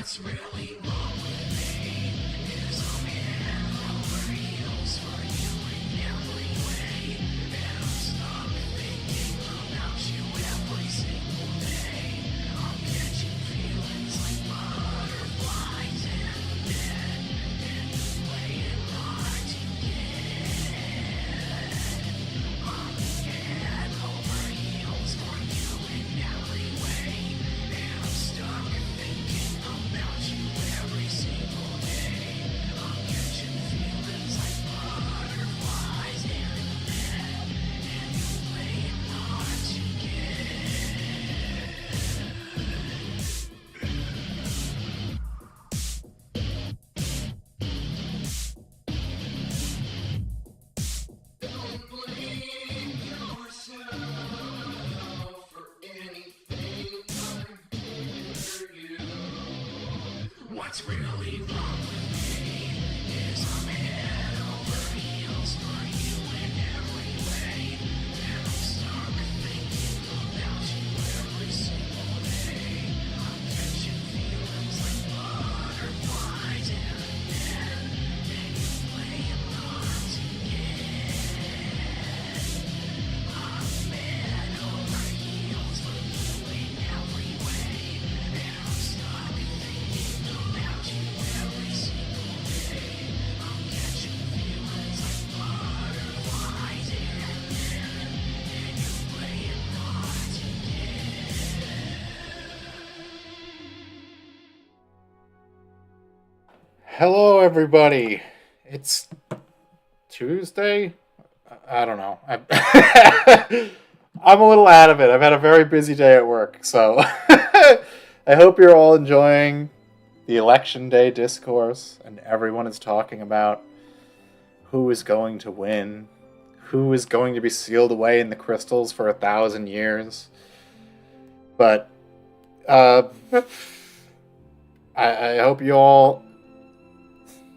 What's really wrong with me is I'm head over heels for you in every way. And I'm stuck thinking about you every single day. I'm catching feelings like butterflies in the bed. And you're playing hard to get. I'm head over heels for you in every way. And I'm stuck thinking about you every single day. I'm catching feelings like butterflies in the bed. And you're playing hard to get. Don't blame yourself for anything I'm here for you. What's really wrong with me is I'm head over heels for you in every way. And I'm stuck thinking about you every single day. I'm catching feelings like butterflies in the bed. And you're playing hard to get. I'm head over heels for you in every way. And I'm stuck thinking about you every single day. I'm catching feelings like butterflies in the bed. And you're playing hard to Hello, everybody. It's Tuesday? I don't know. I'm a little out of it. I've had a very busy day at work, so I hope you're all enjoying the election day discourse, and everyone is talking about who is going to win, who is going to be sealed away in the crystals for 1,000 years. But I hope you all.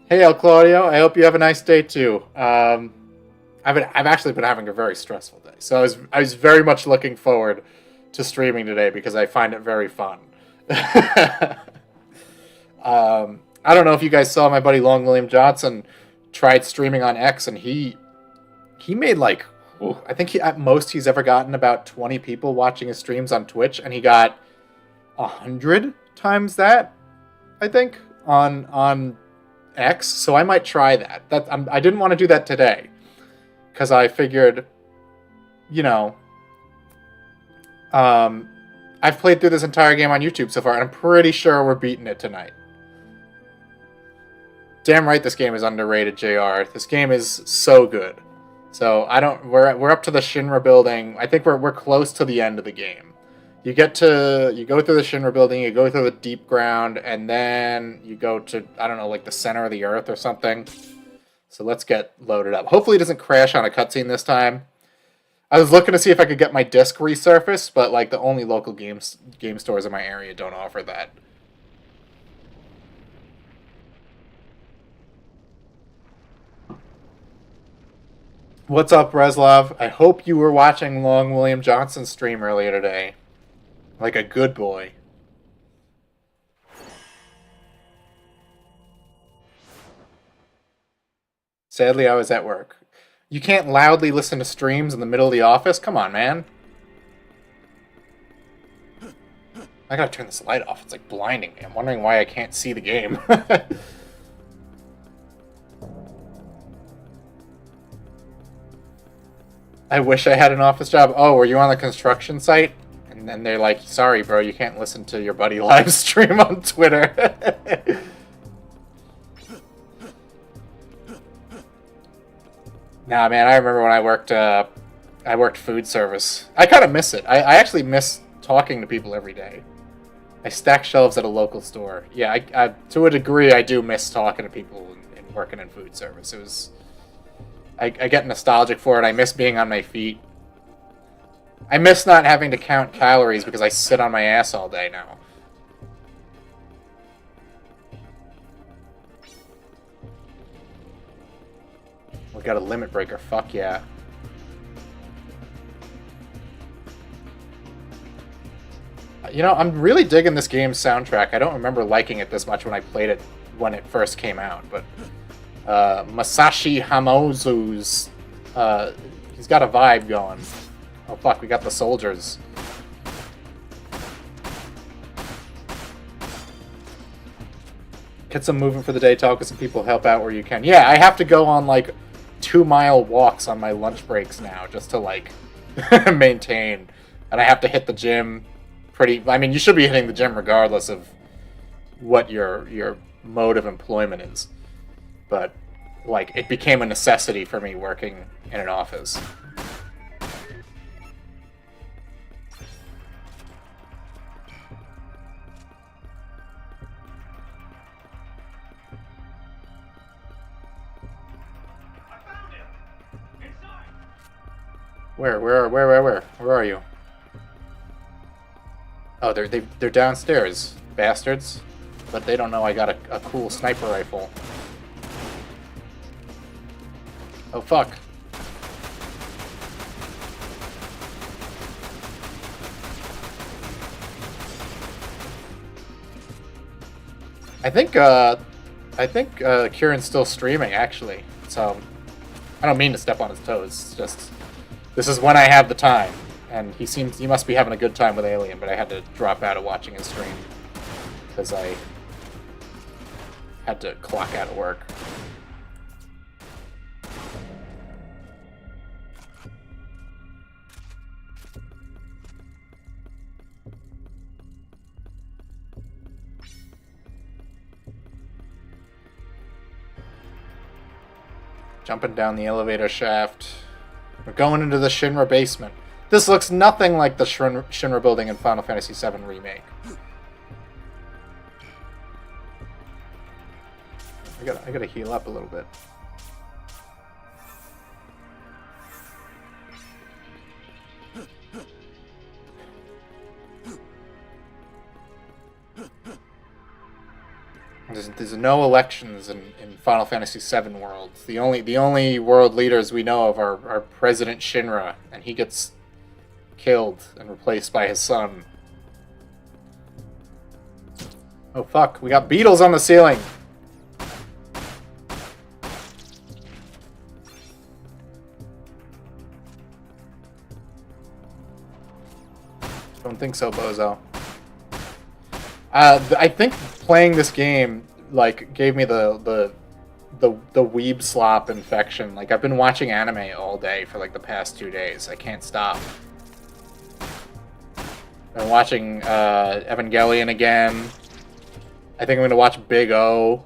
Hey, El Claudio. I hope you have a nice day too. I've actually been having a very stressful day, so I was very much looking forward to streaming today because I find it very fun. I don't know if you guys saw my buddy Long William Johnson tried streaming on X, and he made like, I think at most he's ever gotten about 20 people watching his streams on Twitch, and he got 100 times that, I think, on X. So I might try that. I didn't want to do that today because I figured, I've played through this entire game on YouTube so far, and I'm pretty sure we're beating it tonight. Damn right, this game is underrated, JR. This game is so good. So we're up to the Shinra building. I think we're close to the end of the game. You go through the Shinra building, you go through the deep ground, and then you go to, I don't know, like the center of the earth or something. So let's get loaded up. Hopefully it doesn't crash on a cutscene this time. I was looking to see if I could get my disc resurfaced, but like the only local game stores in my area don't offer that. What's up, Reslov? I hope you were watching Long William Johnson's stream earlier today. Like a good boy. Sadly, I was at work. You can't loudly listen to streams in the middle of the office? Come on, man. I gotta turn this light off. It's like blinding me. I'm wondering why I can't see the game. I wish I had an office job. Oh, were you on the construction site? And then they're like, sorry, bro, you can't listen to your buddy live stream on Twitter. Nah, man, I remember when I worked food service. I kind of miss it. I actually miss talking to people every day. I stack shelves at a local store. Yeah, I to a degree, I do miss talking to people and working in food service. It was... I get nostalgic for it. I miss being on my feet. I miss not having to count calories because I sit on my ass all day now. We got a limit breaker. Fuck yeah. You know, I'm really digging this game's soundtrack. I don't remember liking it this much when I played it when it first came out, but Masashi Hamauzu's he's got a vibe going. Oh fuck, we got the soldiers. Get some movement for the day, talk with some people, help out where you can. Yeah, I have to go on like 2-mile walks on my lunch breaks now just to like maintain. And I have to hit the gym I mean, you should be hitting the gym regardless of what your mode of employment is. But like it became a necessity for me working in an office. Where are you? Oh, they're downstairs, bastards. But they don't know I got a cool sniper rifle. Oh fuck. I think Kieran's still streaming actually. So I don't mean to step on his toes. It's just this is when I have the time, and he must be having a good time with Alien, but I had to drop out of watching his stream because I had to clock out of work. Jumping down the elevator shaft. We're going into the Shinra basement. This looks nothing like the Shinra building in Final Fantasy VII Remake. I gotta heal up a little bit. There's no elections in Final Fantasy VII worlds. The only world leaders we know of are President Shinra, and he gets killed and replaced by his son. Oh fuck, we got beetles on the ceiling! Don't think so, bozo. I think playing this game like gave me the weeb slop infection. Like I've been watching anime all day for like the past 2 days. I can't stop. Been watching Evangelion again. I think I'm gonna watch Big O.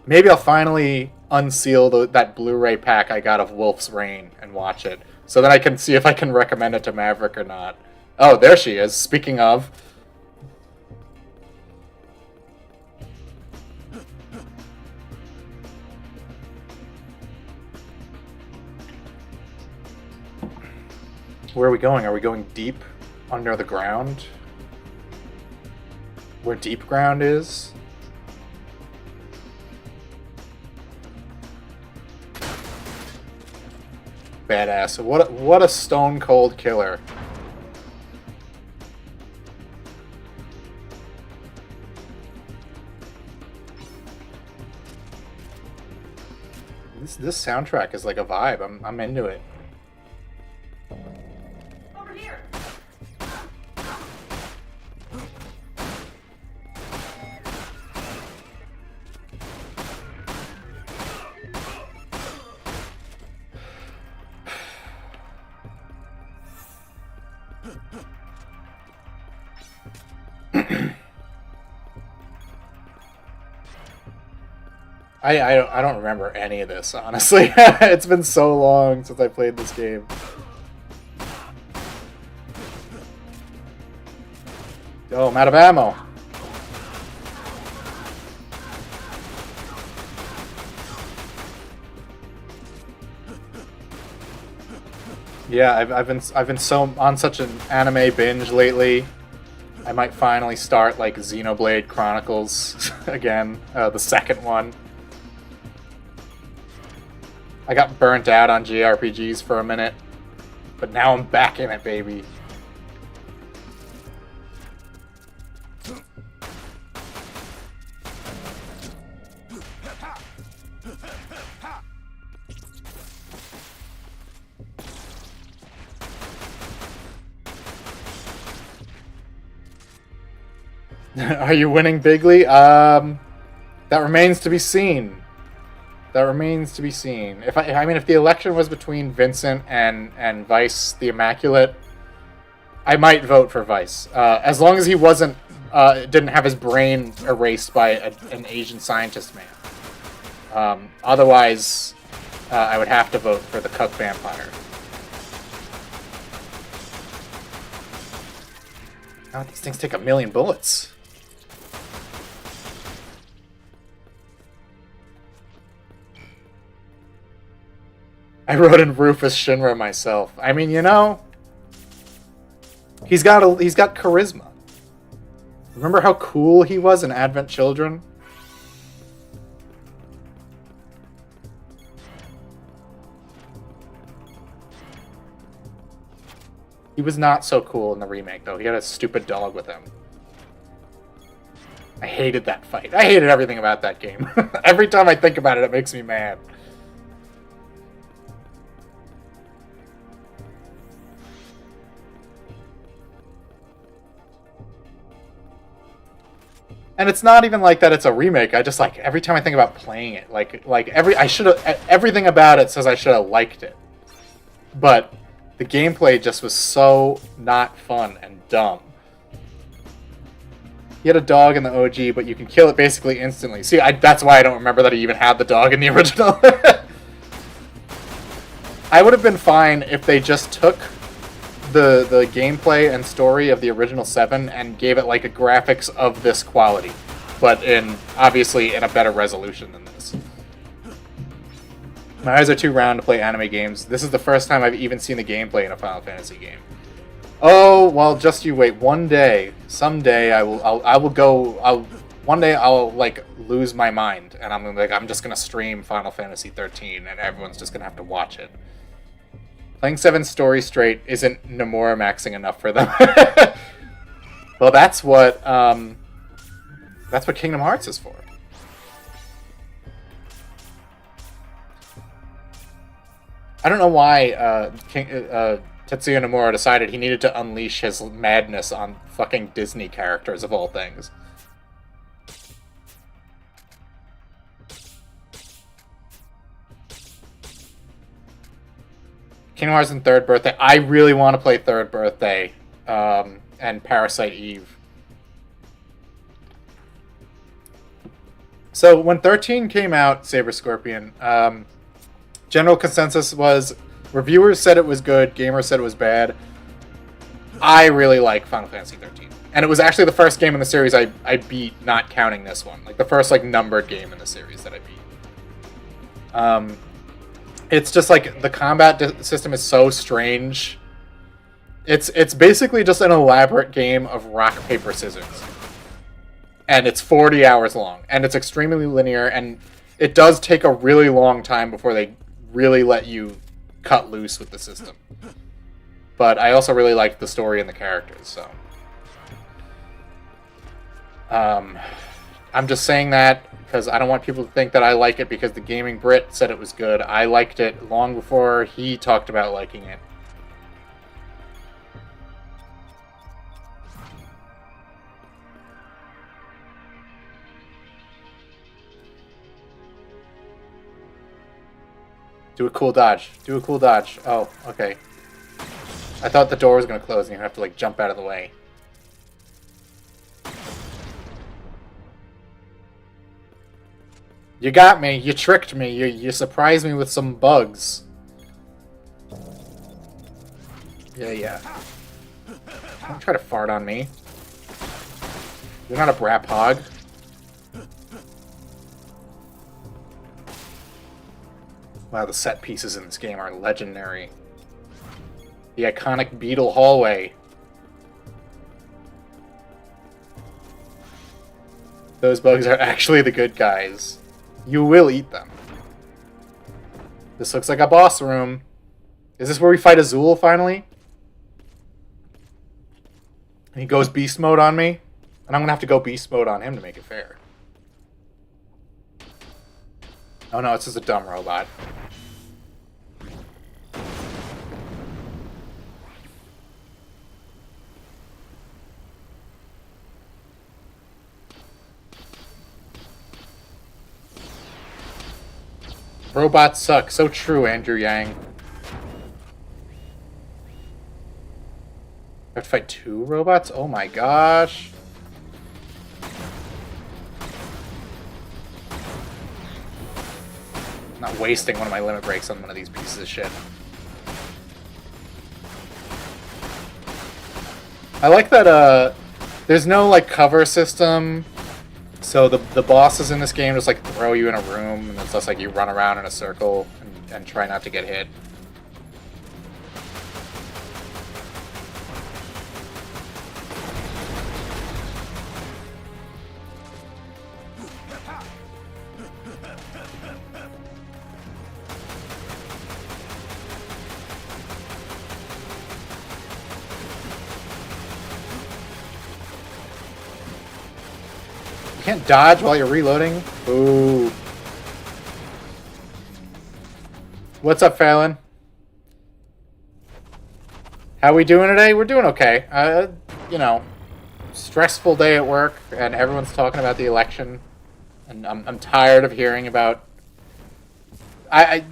Maybe I'll finally unseal that Blu-ray pack I got of Wolf's Rain and watch it, so then I can see if I can recommend it to Maverick or not. Oh, there she is. Speaking of. Where are we going? Are we going deep under the ground? Where deep ground is? Badass. What a stone cold killer. This soundtrack is like a vibe. I'm into it. Over here. I don't remember any of this, honestly. It's been so long since I played this game. Oh, I'm out of ammo. Yeah, I've been so on such an anime binge lately. I might finally start like Xenoblade Chronicles again, the second one. I got burnt out on JRPGs for a minute, but now I'm back in it, baby. Are you winning bigly? That remains to be seen. That remains to be seen. I mean, if the election was between Vincent and Vice the Immaculate, I might vote for Vice, as long as he didn't have his brain erased by an Asian scientist man. Otherwise, I would have to vote for the Cuck Vampire. Oh, these things take 1,000,000 bullets. I wrote in Rufus Shinra myself. I mean, you know, he's got charisma. Remember how cool he was in Advent Children? He was not so cool in the remake, though. He had a stupid dog with him. I hated that fight. I hated everything about that game. Every time I think about it, it makes me mad. And it's not even like that it's a remake. I just like every time I think about playing it, everything about it says I should have liked it. But the gameplay just was so not fun and dumb. He had a dog in the OG, but you can kill it basically instantly. See, that's why I don't remember that he even had the dog in the original. I would have been fine if they just took the gameplay and story of the original 7 and gave it like a graphics of this quality, but obviously in a better resolution than this. My eyes are too round to play anime games. This is the first time I've even seen the gameplay in a Final Fantasy game. Oh, well, just you wait. One day, someday, one day I'll like lose my mind and I'm just gonna stream Final Fantasy 13 and everyone's just gonna have to watch it. Playing 7 story straight isn't Nomura maxing enough for them. Well, that's what Kingdom Hearts is for. I don't know why Tetsuya Nomura decided he needed to unleash his madness on fucking Disney characters of all things. Kingdom Hearts and Third Birthday. I really want to play Third Birthday and Parasite Eve. So when 13 came out, Saber Scorpion, general consensus was reviewers said it was good, gamers said it was bad. I really like Final Fantasy 13. And it was actually the first game in the series I beat, not counting this one. Like the first numbered game in the series that I beat. It's just like the combat system is so strange. It's basically just an elaborate game of rock, paper, scissors. And it's 40 hours long. And it's extremely linear. And it does take a really long time before they really let you cut loose with the system. But I also really liked the story and the characters, so. I'm just saying that because I don't want people to think that I like it because the Gaming Brit said it was good. I liked it long before he talked about liking it. Do a cool dodge. Do a cool dodge. Oh, okay. I thought the door was going to close and you have to, jump out of the way. You got me. You tricked me. You surprised me with some bugs. Yeah. Don't try to fart on me. You're not a brap hog. Wow, the set pieces in this game are legendary. The iconic beetle hallway. Those bugs are actually the good guys. You will eat them. This looks like a boss room. Is this where we fight Azul finally? And he goes beast mode on me? And I'm gonna have to go beast mode on him to make it fair. Oh no, it's just a dumb robot. Robots suck. So true, Andrew Yang. I have to fight 2 robots? Oh my gosh. I'm not wasting one of my limit breaks on one of these pieces of shit. I like that there's no like cover system. So the bosses in this game just like throw you in a room and it's just like you run around in a circle and try not to get hit. You can't dodge while you're reloading? Ooh. What's up, Fallon? How we doing today? We're doing okay. You know, stressful day at work, and everyone's talking about the election, and I'm tired of hearing about. I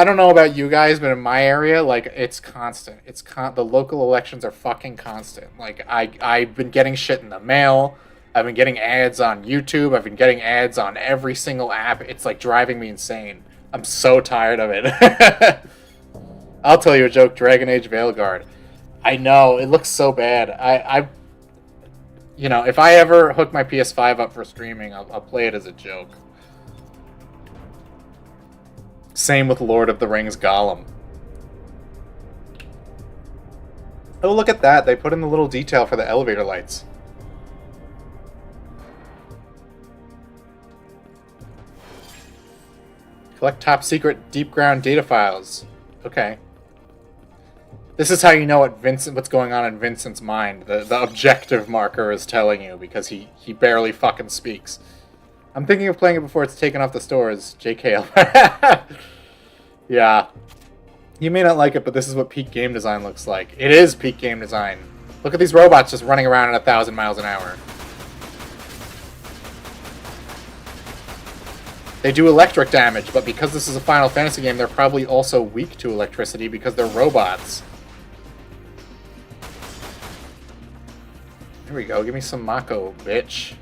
don't know about you guys, but in my area, like it's constant. The local elections are fucking constant. Like I've been getting shit in the mail. I've been getting ads on YouTube. I've been getting ads on every single app. It's like driving me insane. I'm so tired of it. I'll tell you a joke. Dragon Age Veilguard. I know, it looks so bad. You know, if I ever hook my PS5 up for streaming, I'll play it as a joke. Same with Lord of the Rings Gollum. Oh, look at that. They put in the little detail for the elevator lights. Collect top secret deep ground data files. Okay. This is how you know what's going on in Vincent's mind. The objective marker is telling you because he barely fucking speaks. I'm thinking of playing it before it's taken off the stores. JK. Yeah. You may not like it, but this is what peak game design looks like. It is peak game design. Look at these robots just running around at 1,000 miles an hour. They do electric damage, but because this is a Final Fantasy game, they're probably also weak to electricity because they're robots. There we go. Give me some Mako, bitch.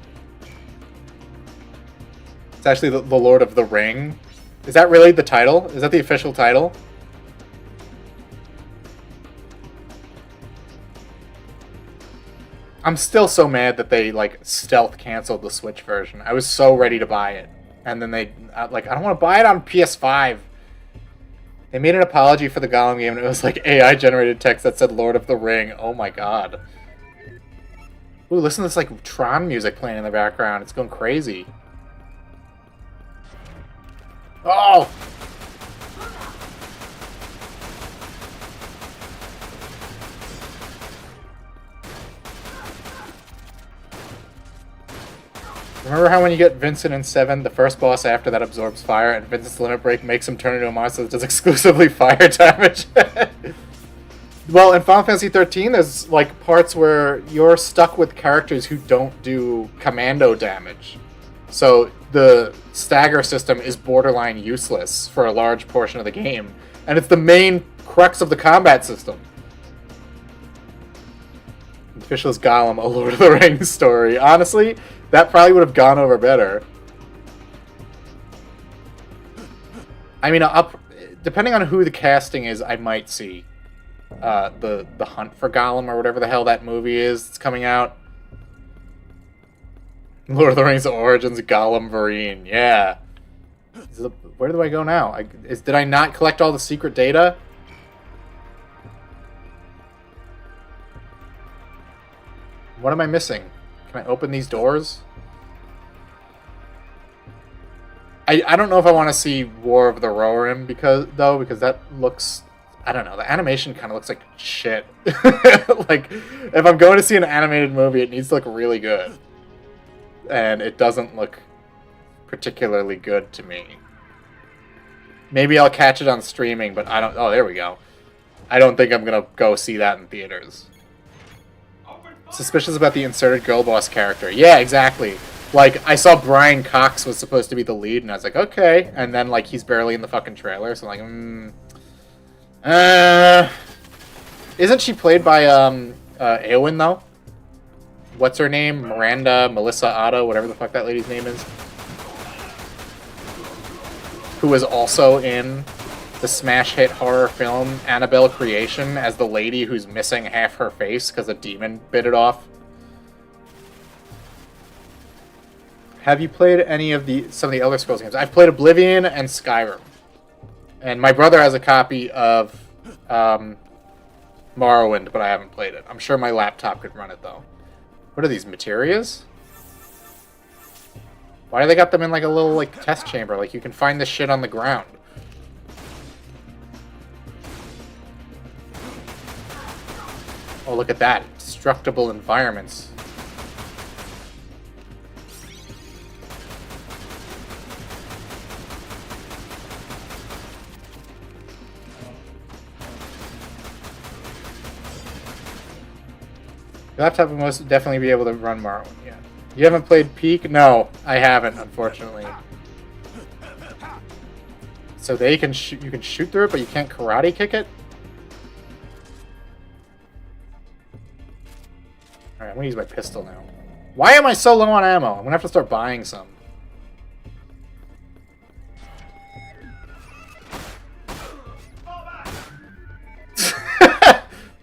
It's actually the Lord of the Ring. Is that really the title? Is that the official title? I'm still so mad that they, like, stealth canceled the Switch version. I was so ready to buy it. And then they, like, I don't want to buy it on PS5. They made an apology for the Gollum game, and it was, like, AI-generated text that said Lord of the Ring. Oh my god. Ooh, listen to this, like, Tron music playing in the background. It's going crazy. Oh! Remember how when you get Vincent in 7, the first boss after that absorbs fire, and Vincent's limit break makes him turn into a monster that does exclusively fire damage? Well, in Final Fantasy 13, there's, like, parts where you're stuck with characters who don't do commando damage. So the stagger system is borderline useless for a large portion of the game. And it's the main crux of the combat system. Official is Gollum, a Lord of the Rings story. Honestly, that probably would have gone over better. I mean, depending on who the casting is, I might see the Hunt for Gollum or whatever the hell that movie is that's coming out. Lord of the Rings Origins Gollum Varine. Yeah. Where do I go now? Did I not collect all the secret data? What am I missing? Can I open these doors? I don't know if I want to see War of the Rohirrim because that looks, I don't know, the animation kind of looks like shit. Like, if I'm going to see an animated movie, it needs to look really good. And it doesn't look particularly good to me. Maybe I'll catch it on streaming, but I don't... Oh, there we go. I don't think I'm going to go see that in theaters. Suspicious about the inserted girl boss character. Yeah, exactly. Like, I saw Brian Cox was supposed to be the lead, and I was like, okay. And then, like, he's barely in the fucking trailer, so I'm like, Isn't she played by, Eowyn, though? What's her name? Melissa Otto, whatever the fuck that lady's name is. Who was also in the smash hit horror film Annabelle Creation as the lady who's missing half her face because a demon bit it off. Have you played any of some of the Elder Scrolls games? I've played Oblivion and Skyrim. And my brother has a copy of Morrowind, but I haven't played it. I'm sure my laptop could run it, though. What are these, materias? Why do they got them in like a little like test chamber? Like you can find this shit on the ground. Oh, look at that. Destructible environments. Your laptop will most definitely be able to run Morrowind, yeah. You haven't played Peak? No, I haven't, unfortunately. So they can shoot. You can shoot through it, but you can't karate kick it? Alright, I'm gonna use my pistol now. Why am I so low on ammo? I'm gonna have to start buying some.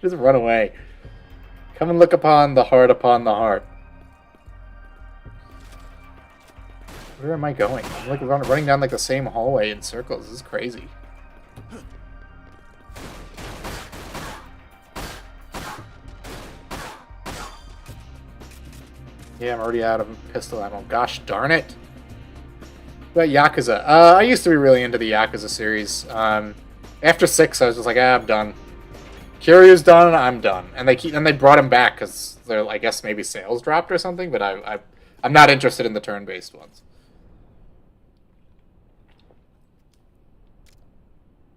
Just run away. Come and look upon the heart upon the heart. Where am I going? I'm like running down like the same hallway in circles. This is crazy. Yeah, I'm already out of pistol ammo. Gosh darn it. But Yakuza. I used to be really into the Yakuza series. After 6, I was just like, I'm done. Kiryu's done, I'm done. And they brought him back because they're, I guess, maybe sales dropped or something. But I'm not interested in the turn-based ones.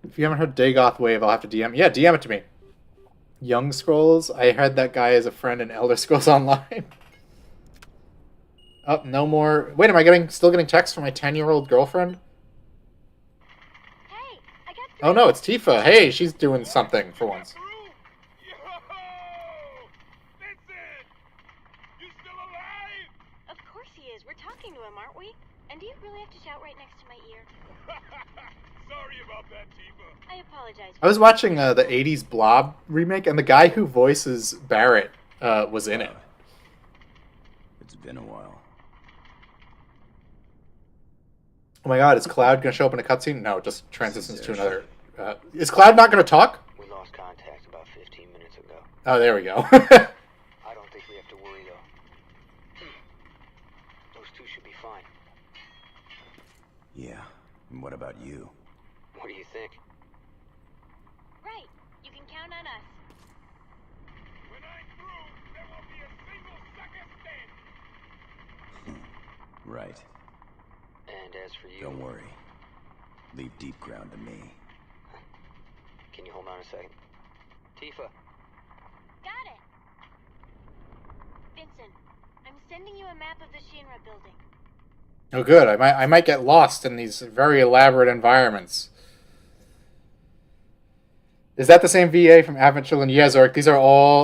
If you haven't heard Dagoth Wave, I'll have to DM. Yeah, DM it to me. Young Scrolls. I had that guy as a friend in Elder Scrolls Online. Oh, no more. Wait, am I still getting texts from my 10-year-old girlfriend? Hey, I got. Oh no, it's Tifa. Hey, she's doing something for once. Of course he is. We're talking to him, aren't we? And do you really have to shout right next to my ear? Sorry about that, Tifa. I apologize. I was watching the 80s Blob remake, and the guy who voices Barrett was in it. It's been a while. Oh my god, is Cloud going to show up in a cutscene? No, it just transitions to another... is Cloud not going to talk? We lost contact about 15 minutes ago. Oh, there we go. I don't think we have to worry, though. Those two should be fine. Yeah. And what about you? What do you think? Right. You can count on us. When I'm through, there won't be a single sucker standing. Right. And as for you... Don't worry. Leave deep ground to me. Can you hold on a second? Tifa. Got it. Vincent, I'm sending you a map of the Shinra building. Oh good, I might get lost in these very elaborate environments. Is that the same VA from Advent Children? Yeah, Zork,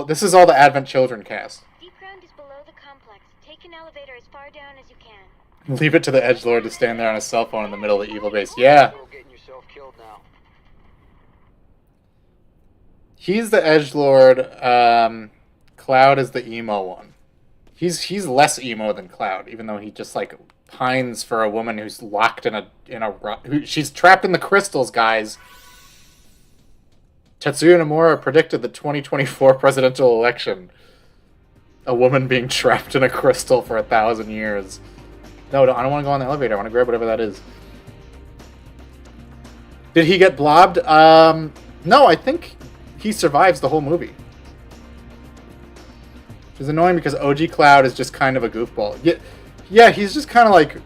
this is all the Advent Children cast. Deep ground is below the complex. Take an elevator as far down as you can. Leave it to the edgelord to stand there on his cell phone in the middle of the evil base. Yeah. You're getting yourself killed now. He's the edgelord. Cloud is the emo one. He's less emo than Cloud, even though he just like pines for a woman who's locked in she's trapped in the crystals, guys. Tetsuya Nomura predicted the 2024 presidential election. A woman being trapped in a crystal for 1,000 years. No, I don't want to go on the elevator. I want to grab whatever that is. Did he get blobbed? No, I think he survives the whole movie. Which is annoying because OG Cloud is just kind of a goofball. Yeah, he's just kind of like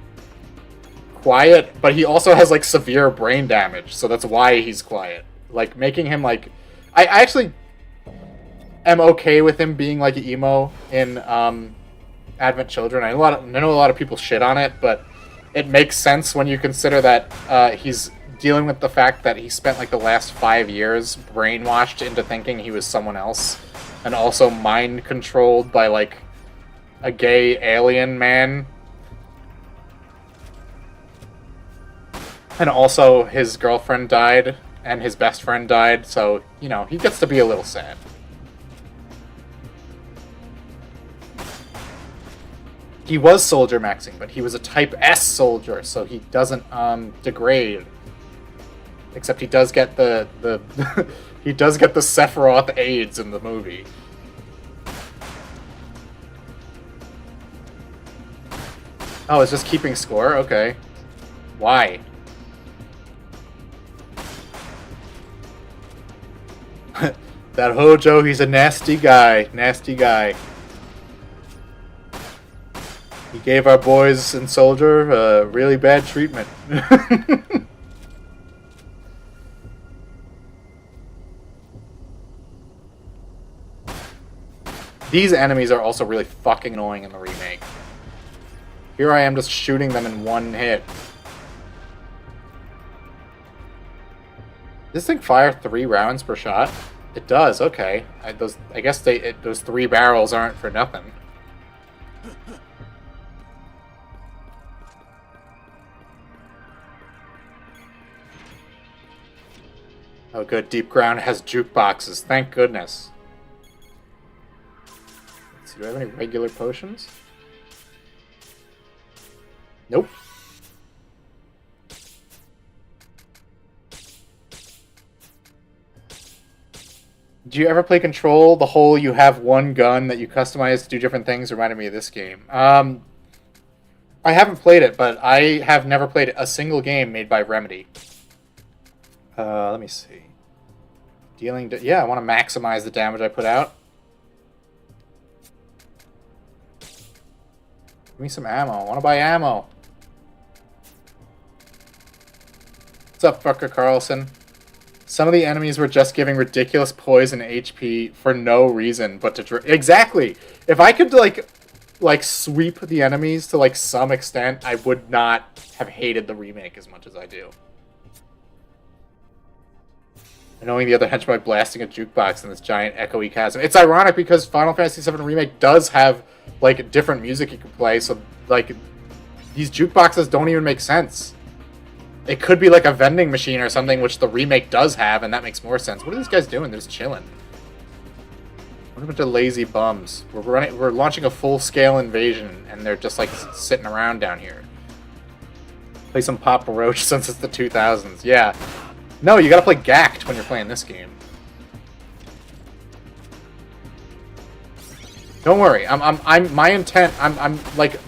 quiet, but he also has like severe brain damage, so that's why he's quiet. Like making him like, I actually am okay with him being like emo in Advent Children. I know a lot of people shit on it, but it makes sense when you consider that he's dealing with the fact that he spent like the last 5 years brainwashed into thinking he was someone else, and also mind controlled by like a gay alien man. And also his girlfriend died and his best friend died, so, you know, he gets to be a little sad. He was soldier maxing, but he was a Type S soldier, so he doesn't degrade. Except he does get the he does get the Sephiroth AIDS in the movie. Oh, it's just keeping score? Okay. Why? That Hojo, he's a nasty guy. Nasty guy. He gave our boys and soldier really bad treatment. These enemies are also really fucking annoying in the remake. Here I am just shooting them in one hit. Does this thing fire 3 rounds per shot? It does, okay. I guess those 3 barrels aren't for nothing. Oh good, Deep Ground has jukeboxes, thank goodness. Let's see, do I have any regular potions? Nope. Do you ever play Control? The whole you have one gun that you customize to do different things reminded me of this game. I haven't played it, but I have never played a single game made by Remedy. Let me see. Yeah, I want to maximize the damage I put out. Give me some ammo. I want to buy ammo. What's up, fucker Carlson? Some of the enemies were just giving ridiculous poison HP for no reason but to... Exactly! If I could, like sweep the enemies to, like, some extent, I would not have hated the remake as much as I do. Annoying the other henchman by blasting a jukebox in this giant echoey chasm. It's ironic because Final Fantasy VII Remake does have, like, different music you can play, so, like, these jukeboxes don't even make sense. It could be like a vending machine or something, which the remake does have, and that makes more sense. What are these guys doing? They're just chilling. What a bunch of lazy bums. We're launching a full-scale invasion, and they're just, like, sitting around down here. Play some Papa Roach since it's the 2000s. Yeah. No, you gotta play Gacked when you're playing this game. Don't worry. My intent. I'm like.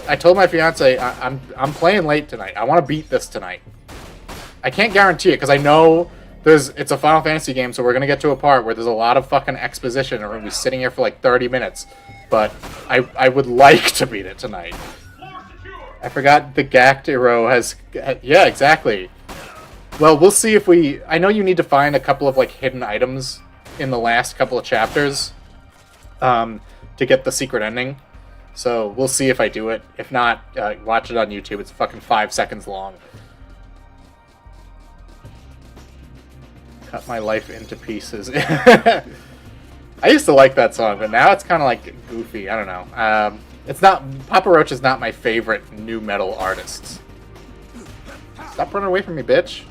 I told my fiance I'm playing late tonight. I want to beat this tonight. I can't guarantee it because I know it's a Final Fantasy game, so we're gonna get to a part where there's a lot of fucking exposition, and we're gonna be sitting here for like 30 minutes. But I would like to beat it tonight. I forgot the Gacked hero has. Yeah, exactly. Well, we'll see if we. I know you need to find a couple of like hidden items in the last couple of chapters, to get the secret ending. So we'll see if I do it. If not, watch it on YouTube. It's fucking 5 seconds long. Cut my life into pieces. I used to like that song, but now it's kind of like goofy. I don't know. It's not. Papa Roach is not my favorite nu metal artist. Stop running away from me, bitch.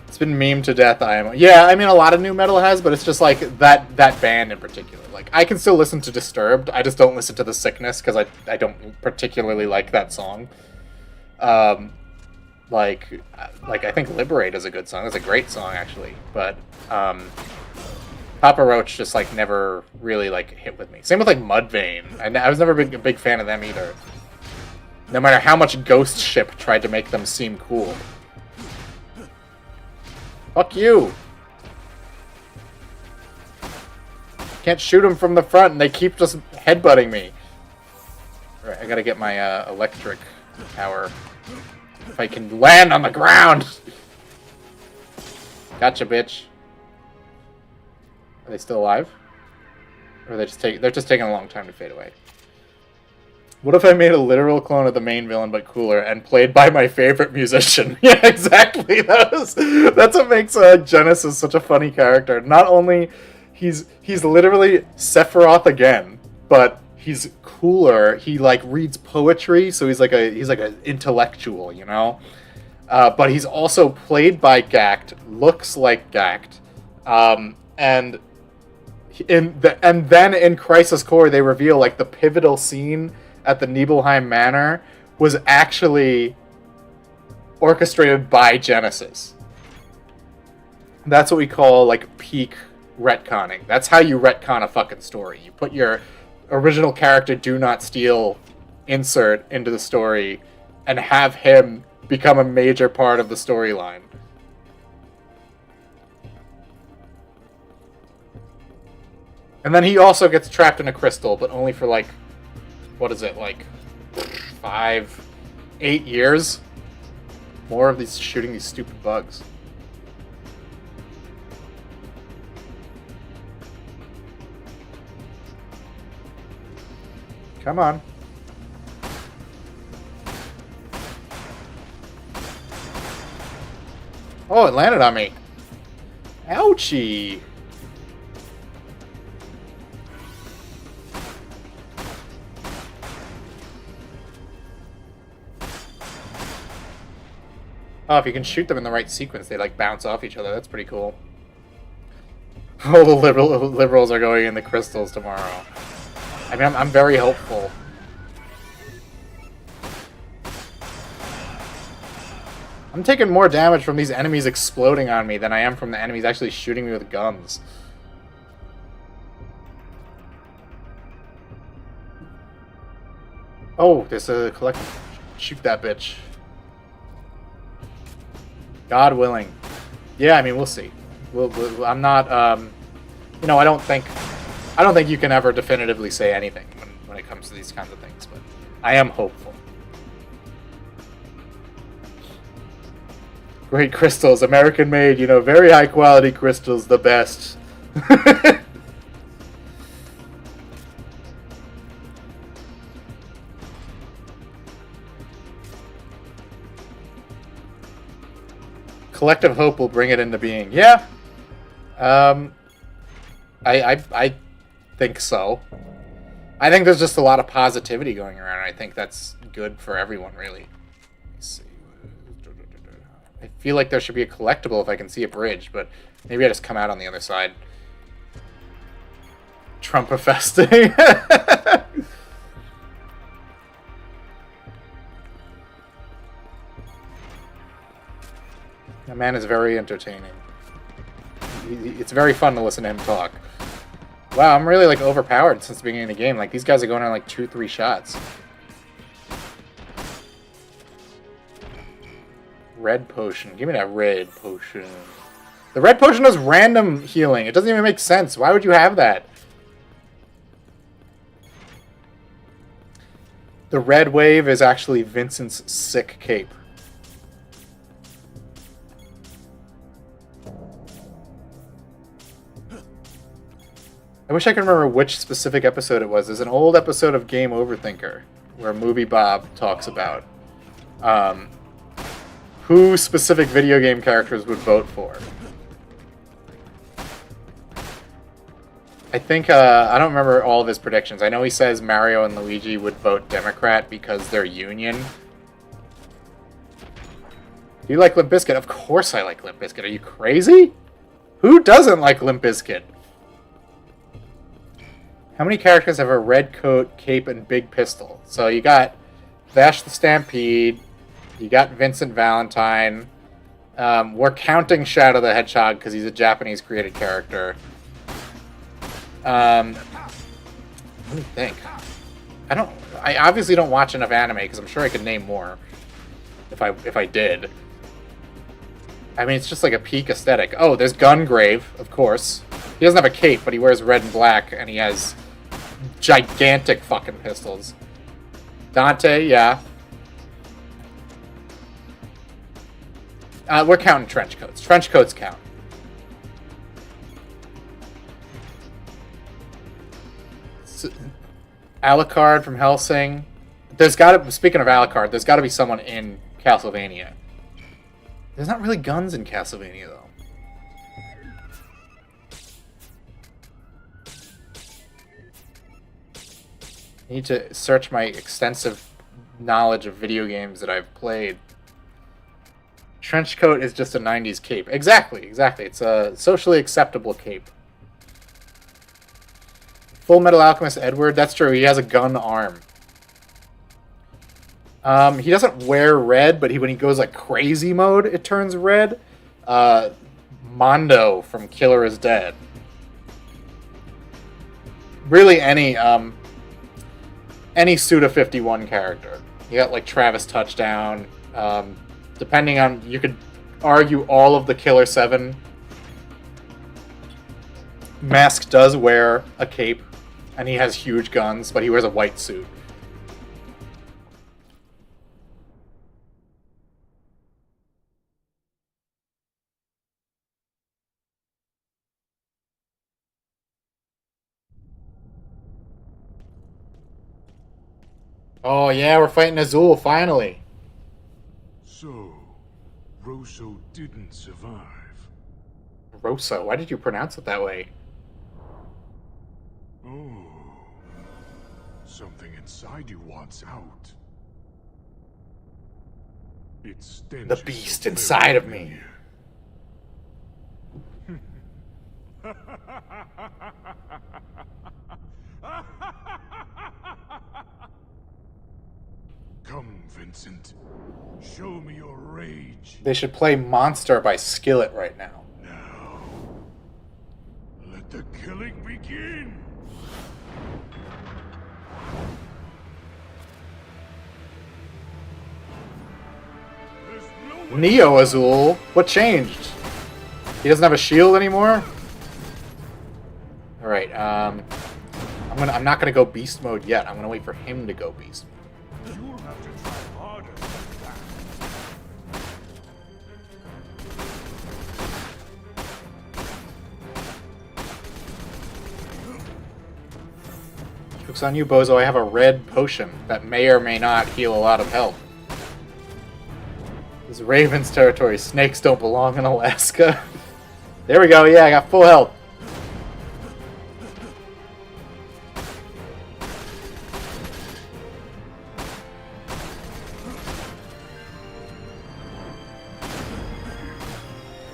It's been memed to death, Yeah, I mean, a lot of nu metal has, but it's just, like, that band in particular. Like, I can still listen to Disturbed, I just don't listen to The Sickness, because I don't particularly like that song. Like, I think Liberate is a good song. It's a great song, actually. But, Papa Roach just, like, never really, like, hit with me. Same with, like, Mudvayne. I was never a big fan of them, either. No matter how much Ghost Ship tried to make them seem cool. Fuck you! Can't shoot them from the front and they keep just headbutting me. Alright, I gotta get my electric power. If I can land on the ground! Gotcha, bitch. Are they still alive? Or they're just taking a long time to fade away. What if I made a literal clone of the main villain but cooler and played by my favorite musician? Yeah, exactly. That's what makes Genesis such a funny character. Not only he's literally Sephiroth again, but he's cooler. He like reads poetry, so he's like an intellectual, you know. But he's also played by Gact, looks like Gact, and then in Crisis Core they reveal like the pivotal scene at the Nibelheim Manor was actually orchestrated by Genesis. That's what we call like peak retconning. That's how you retcon a fucking story. You put your original character do not steal insert into the story and have him become a major part of the storyline. And then he also gets trapped in a crystal, but only for like, what is it, like 5, 8 years? More of these shooting these stupid bugs. Come on. Oh, it landed on me. Ouchie. Oh, if you can shoot them in the right sequence, they like bounce off each other. That's pretty cool. All the liberals are going in the crystals tomorrow. I mean, I'm very hopeful. I'm taking more damage from these enemies exploding on me than I am from the enemies actually shooting me with guns. Oh, there's a collective. Shoot that bitch. God willing. Yeah, I mean, we'll see. I'm not, you know, I don't think you can ever definitively say anything when it comes to these kinds of things, but I am hopeful. Great crystals, American made, you know, very high quality crystals, the best. Collective hope will bring it into being. Yeah. I think so. I think there's just a lot of positivity going around. I think that's good for everyone, really. Let's see. I feel like there should be a collectible if I can see a bridge, but maybe I just come out on the other side. Trump-infesting. That man is very entertaining. It's very fun to listen to him talk. Wow, I'm really like overpowered since the beginning of the game. Like these guys are going on like 2-3 shots. Red potion. Give me that red potion. The red potion does random healing. It doesn't even make sense. Why would you have that? The red wave is actually Vincent's sick cape. I wish I could remember which specific episode it was. There's an old episode of Game Overthinker where Movie Bob talks about who specific video game characters would vote for. I think, I don't remember all of his predictions. I know he says Mario and Luigi would vote Democrat because they're union. Do you like Limp Bizkit? Of course I like Limp Bizkit. Are you crazy? Who doesn't like Limp Bizkit? How many characters have a red coat, cape, and big pistol? So you got Vash the Stampede, you got Vincent Valentine. We're counting Shadow the Hedgehog because he's a Japanese created character. Let me think. I obviously don't watch enough anime because I'm sure I could name more if I did. I mean, it's just like a peak aesthetic. Oh, there's Gungrave, of course. He doesn't have a cape, but he wears red and black, and he has gigantic fucking pistols. Dante, yeah. We're counting trench coats. Trench coats count. Alucard from Helsing. Speaking of Alucard, there's gotta be someone in Castlevania. There's not really guns in Castlevania, though. I need to search my extensive knowledge of video games that I've played. Trench coat is just a 90s cape. Exactly. It's a socially acceptable cape. Full Metal Alchemist Edward, that's true. He has a gun arm. He doesn't wear red, but when he goes like crazy mode, it turns red. Mondo from Killer is Dead. Really any Suda 51 character. You got like Travis Touchdown. Depending on, you could argue all of the Killer 7. Mask does wear a cape, and he has huge guns, but he wears a white suit. Oh yeah, we're fighting Azul, finally. So, Rosso didn't survive. Rosso, why did you pronounce it that way? Oh. Something inside you wants out. It stenches The beast inside of me. Come, Vincent. Show me your rage. They should play Monster by Skillet right now. Now, let the killing begin. There's no way. Neo Azul? What changed? He doesn't have a shield anymore? Alright, I'm not gonna go beast mode yet. I'm gonna wait for him to go beast mode. You'll have to try harder than that. Joke's on you, Bozo. I have a red potion that may or may not heal a lot of health. This is Raven's territory. Snakes don't belong in Alaska. There we go. Yeah, I got full health.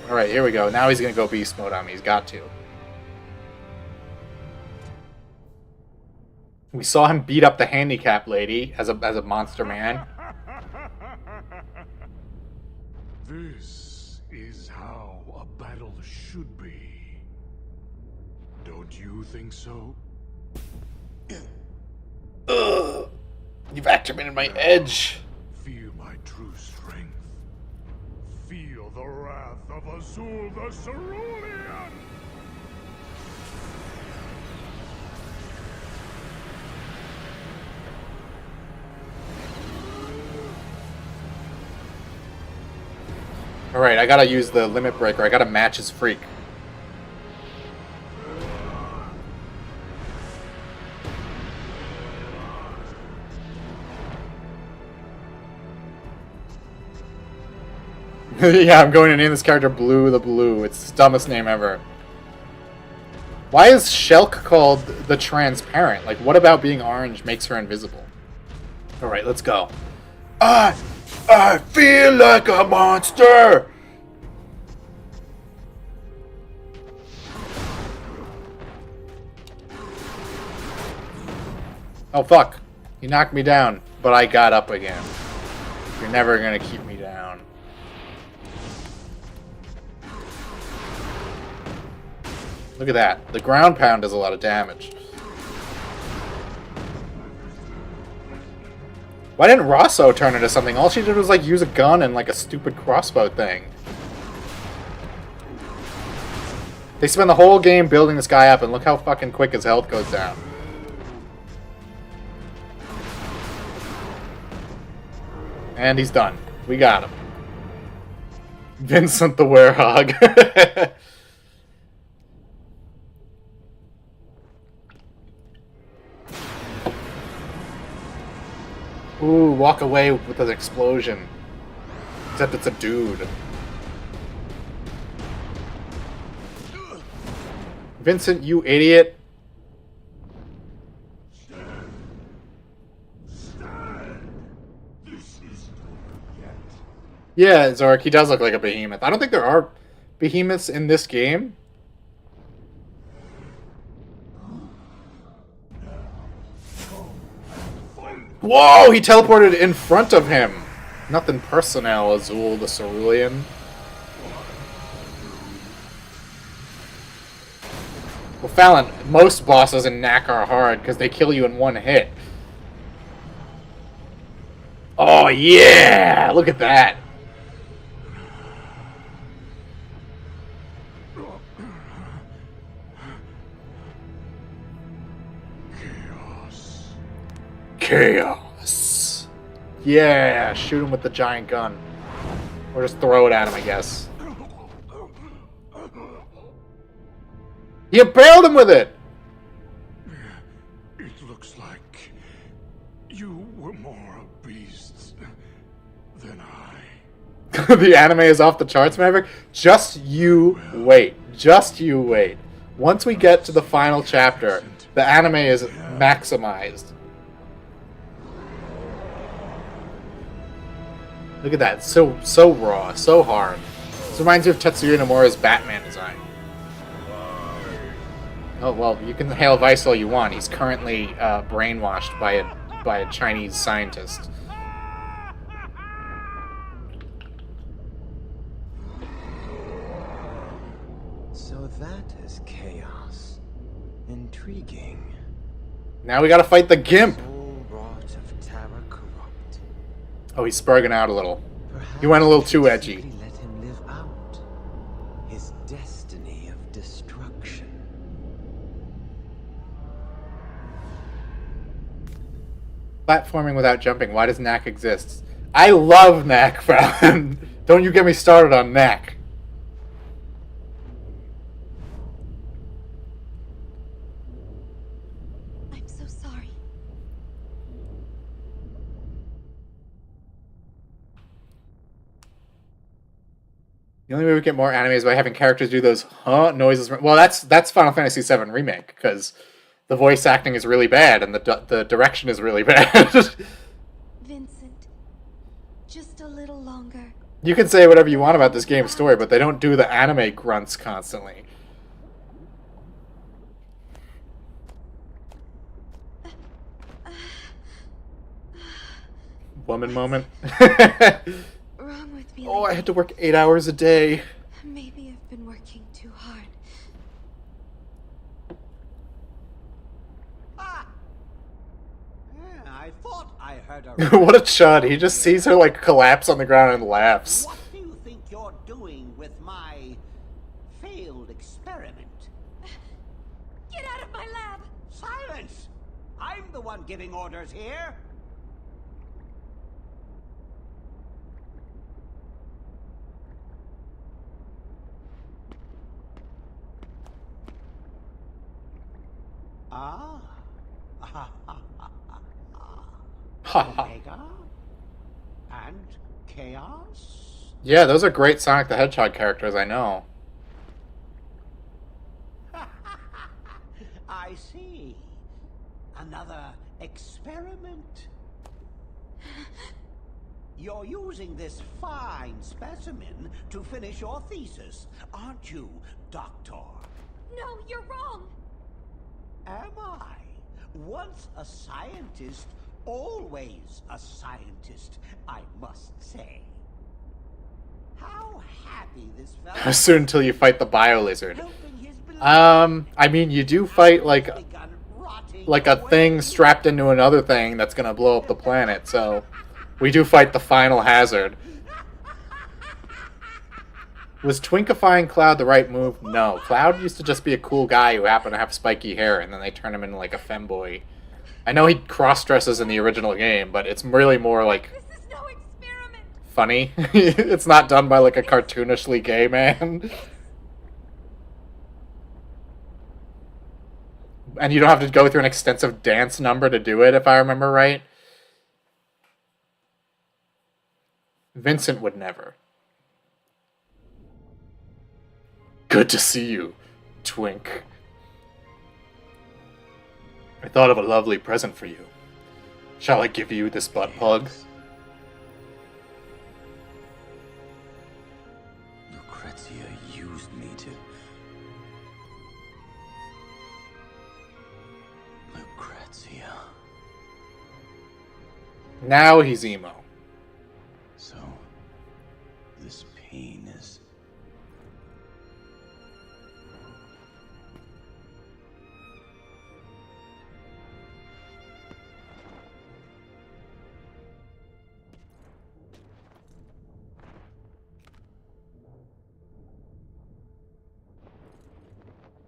Alright, here we go. Now he's going to go beast mode on me. He's got to. We saw him beat up the handicap lady as a monster man. This is how a battle should be. Don't you think so? Ugh. You've activated my edge. Feel my true strength. Feel the wrath of Azul the Cerulean! Alright, I gotta use the limit breaker. I gotta match his freak. Yeah, I'm going to name this character Blue the Blue. It's the dumbest name ever. Why is Shulk called the Transparent? Like, what about being orange makes her invisible? Alright, let's go. I feel like a monster! Oh, fuck. You knocked me down, but I got up again. You're never gonna keep me down. Look at that. The ground pound does a lot of damage. Why didn't Rosso turn into something? All she did was like use a gun and like a stupid crossbow thing. They spend the whole game building this guy up and look how fucking quick his health goes down. And he's done. We got him. Vincent the Werehog. Ooh, walk away with an explosion. Except it's a dude. Vincent, you idiot. Yeah, Zark, he does look like a behemoth. I don't think there are behemoths in this game. Whoa, he teleported in front of him. Nothing personnel, Azul the Cerulean. Well, Fallon, most bosses in Knack are hard because they kill you in one hit. Oh, yeah! Look at that. Chaos. Yeah, shoot him with the giant gun. Or just throw it at him, I guess. You impaled him with it! It looks like you were more a beast than I. The anime is off the charts, Maverick. Just you wait. Just you wait. Once we get to the final chapter, the anime is maximized. Look at that. So raw. So hard. This reminds me of Tetsuya Nomura's Batman design. Oh, well, you can hail Vice all you want. He's currently brainwashed by a Chinese scientist. So that is chaos. Intriguing. Now we gotta fight the Gimp! Soul wrought of terror corrupt. Oh, he's spurging out a little. Perhaps He went a little we too should edgy. simply let him live out his destiny of destruction. Platforming without jumping. Why does Knack exist? I love Knack, Fallon. Don't you get me started on Knack. I'm so sorry. The only way we get more anime is by having characters do those noises. Well, that's Final Fantasy VII Remake, because the voice acting is really bad and the direction is really bad. Vincent, just a little longer. You can say whatever you want about this game's story, but they don't do the anime grunts constantly. Woman moment. Wrong with me. Oh, I had to work 8 hours a day. Maybe I've been working too hard. I thought I heard a... What a chud. He just sees her like collapse on the ground and laughs. What do you think you're doing with my failed experiment? Get out of my lab! Silence! I'm the one giving orders here. Ah. Omega and Chaos. Yeah, those are great Sonic the Hedgehog characters, I know. I see. Another experiment. You're using this fine specimen to finish your thesis, aren't you, Doctor? No, you're wrong! Am I? Once a scientist, always a scientist, I must say. How happy this fellow Soon until you fight the Bio Lizard. helping his beloved I mean, you do fight like begun rotting a away. thing strapped into another thing that's gonna blow up the planet, so we do fight the final hazard. Was twinkifying Cloud the right move? No. Cloud used to just be a cool guy who happened to have spiky hair, and then they turned him into like a femboy. I know he cross-dresses in the original game, but it's really more like This is no experiment! funny. It's not done by like a cartoonishly gay man. And you don't have to go through an extensive dance number to do it, if I remember right. Vincent would never. Good to see you, Twink. I thought of a lovely present for you. Shall I give you this butt plug? Lucrezia used me to... Lucrezia. Now he's emo. So, this pain is...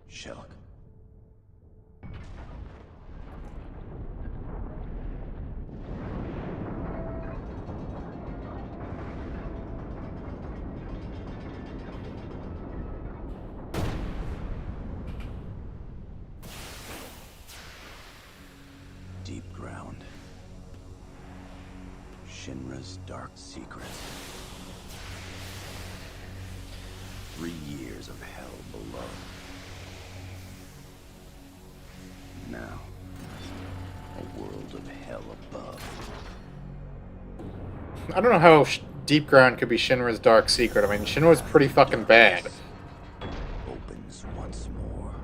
Sherlock. Deep ground. Shinra's dark secret. 3 years of hell below. Now, a world of hell above. I don't know how Deep Ground could be Shinra's dark secret. I mean, Shinra's pretty fucking bad. Opens once more.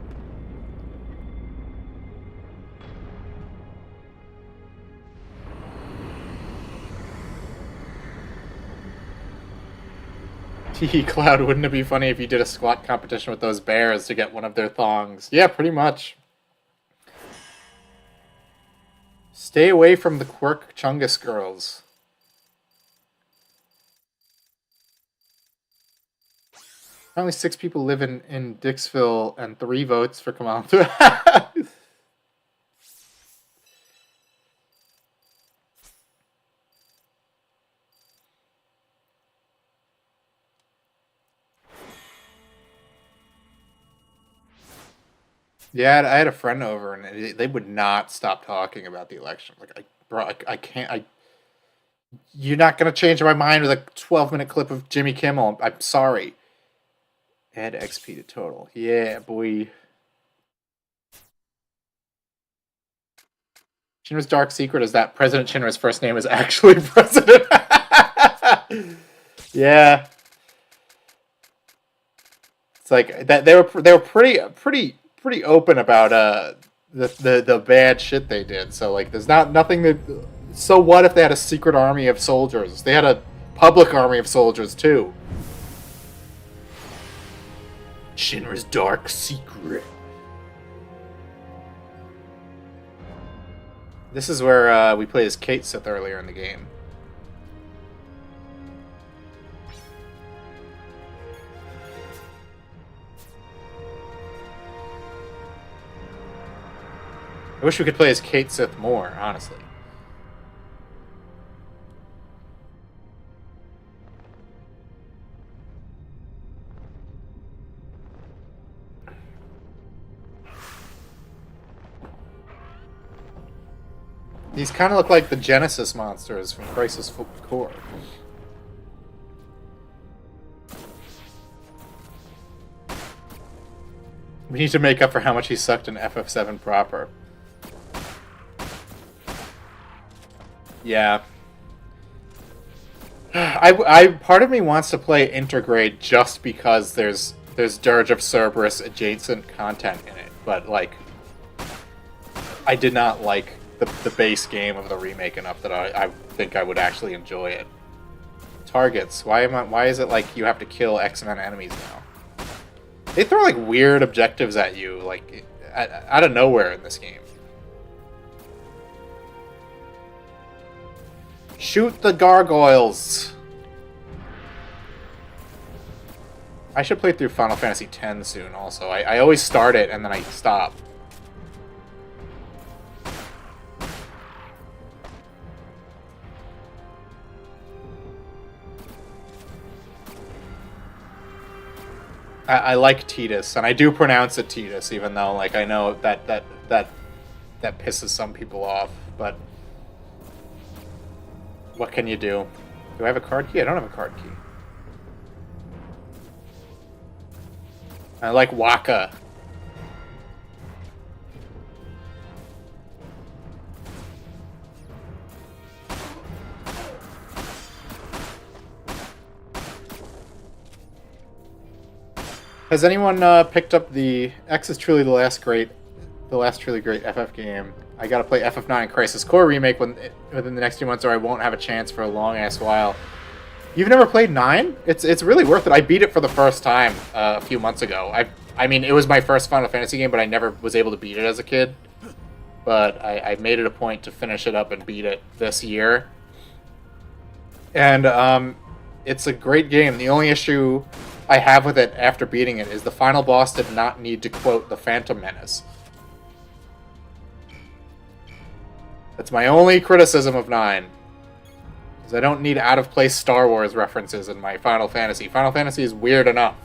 Tee Cloud, wouldn't it be funny if you did a squat competition with those bears to get one of their thongs? Yeah, pretty much. Stay away from the Quirk Chungus girls. Only 6 people live in Dixville and 3 votes for Kamal. Yeah, I had a friend over, and they would not stop talking about the election. Like, I can't. You're not gonna change my mind with a 12-minute clip of Jimmy Kimmel. I'm sorry. Add XP to total. Yeah, boy. Shinra's dark secret is that President Shinra's first name is actually President. Yeah. It's like that. They were pretty open about the bad shit they did. So like, there's nothing that. So what if they had a secret army of soldiers? They had a public army of soldiers too. Shinra's dark secret. This is where we played as Kate Sith earlier in the game. I wish we could play as Kate Sith more, honestly. These kind of look like the Genesis monsters from Crisis Core. We need to make up for how much he sucked in FF7 proper. Yeah. I part of me wants to play Intergrade just because there's Dirge of Cerberus adjacent content in it, but like I did not like the base game of the remake enough that I think I would actually enjoy it. Targets. Why is it like you have to kill X amount of enemies now? They throw like weird objectives at you like out of nowhere in this game. Shoot the gargoyles! I should play through Final Fantasy X soon also. I always start it and then I stop. I like Titus, and I do pronounce it Titus, even though like I know that pisses some people off. But what can you do? Do I have a card key? I don't have a card key. I like Waka. Has anyone picked up the X is truly the last truly great FF game? I gotta play FF9 Crisis Core remake within the next few months, or I won't have a chance for a long ass while. You've never played 9? It's really worth it. I beat it for the first time a few months ago. I mean, it was my first Final Fantasy game, but I never was able to beat it as a kid. But I made it a point to finish it up and beat it this year. And it's a great game. The only issue I have with it after beating it is the final boss did not need to quote the Phantom Menace. That's my only criticism of 9. Because I don't need out-of-place Star Wars references in my Final Fantasy. Final Fantasy is weird enough.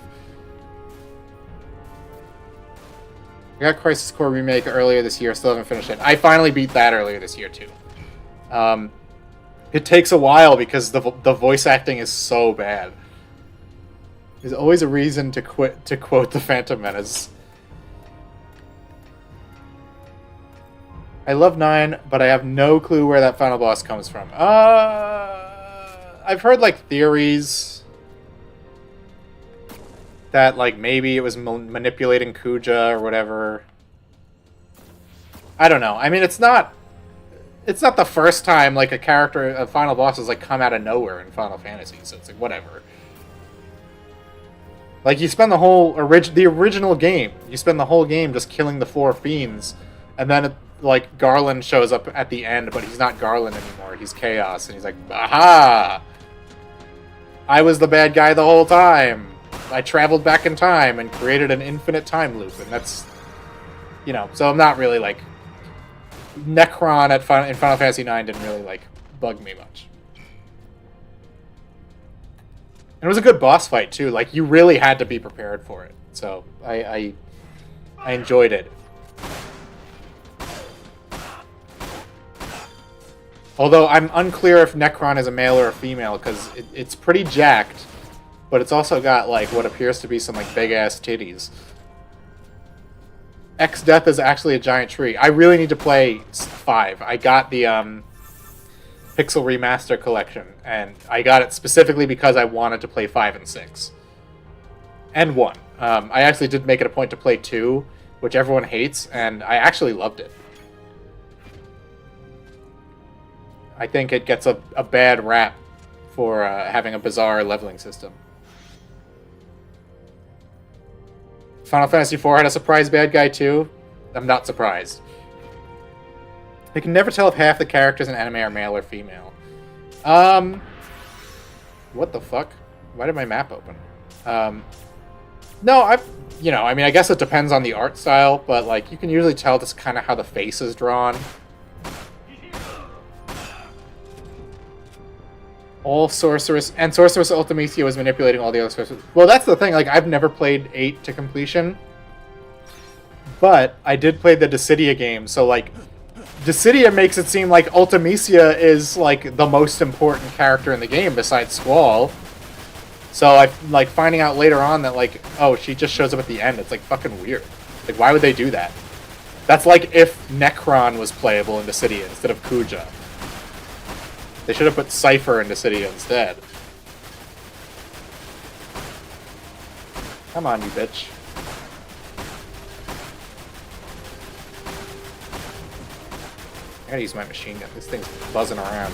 I got Crisis Core Remake earlier this year, still haven't finished it. I finally beat that earlier this year, too. It takes a while because the voice acting is so bad. There's always a reason to quote the Phantom Menace. I love 9, but I have no clue where that final boss comes from. I've heard, like, theories that, like, maybe it was manipulating Kuja or whatever. I don't know. I mean, it's not the first time, like, a final boss has, like, come out of nowhere in Final Fantasy, so it's like, whatever. Like, you spend the whole the original game, you spend the whole game just killing the 4 fiends, and then, like, Garland shows up at the end, but he's not Garland anymore, he's Chaos, and he's like, aha! I was the bad guy the whole time! I traveled back in time and created an infinite time loop, and that's, you know, so I'm not really, like, Necron in Final Fantasy IX didn't really, like, bug me much. And it was a good boss fight, too. Like, you really had to be prepared for it. So, I enjoyed it. Although, I'm unclear if Necron is a male or a female, because it's pretty jacked, but it's also got, like, what appears to be some, like, big-ass titties. X-Death is actually a giant tree. I really need to play 5. I got the, Pixel Remaster Collection, and I got it specifically because I wanted to play 5 and 6. And 1. I actually did make it a point to play 2, which everyone hates, and I actually loved it. I think it gets a bad rap for having a bizarre leveling system. Final Fantasy IV had a surprise bad guy too. I'm not surprised. I can never tell if half the characters in anime are male or female. What the fuck? Why did my map open? No, I mean, I guess it depends on the art style, but, like, you can usually tell just kind of how the face is drawn. All Sorceress Ultimecia was manipulating all the other sorcerers. Well, that's the thing, like, I've never played 8 to completion, but I did play the Dissidia game, so, like, Dissidia makes it seem like Ultimecia is, like, the most important character in the game besides Squall. So I like finding out later on that, like, oh, she just shows up at the end. It's, like, fucking weird. Like, why would they do that? That's like if Necron was playable in Dissidia instead of Kuja. They should have put Cypher in Dissidia instead. Come on, you bitch. I gotta use my machine gun. This thing's buzzing around.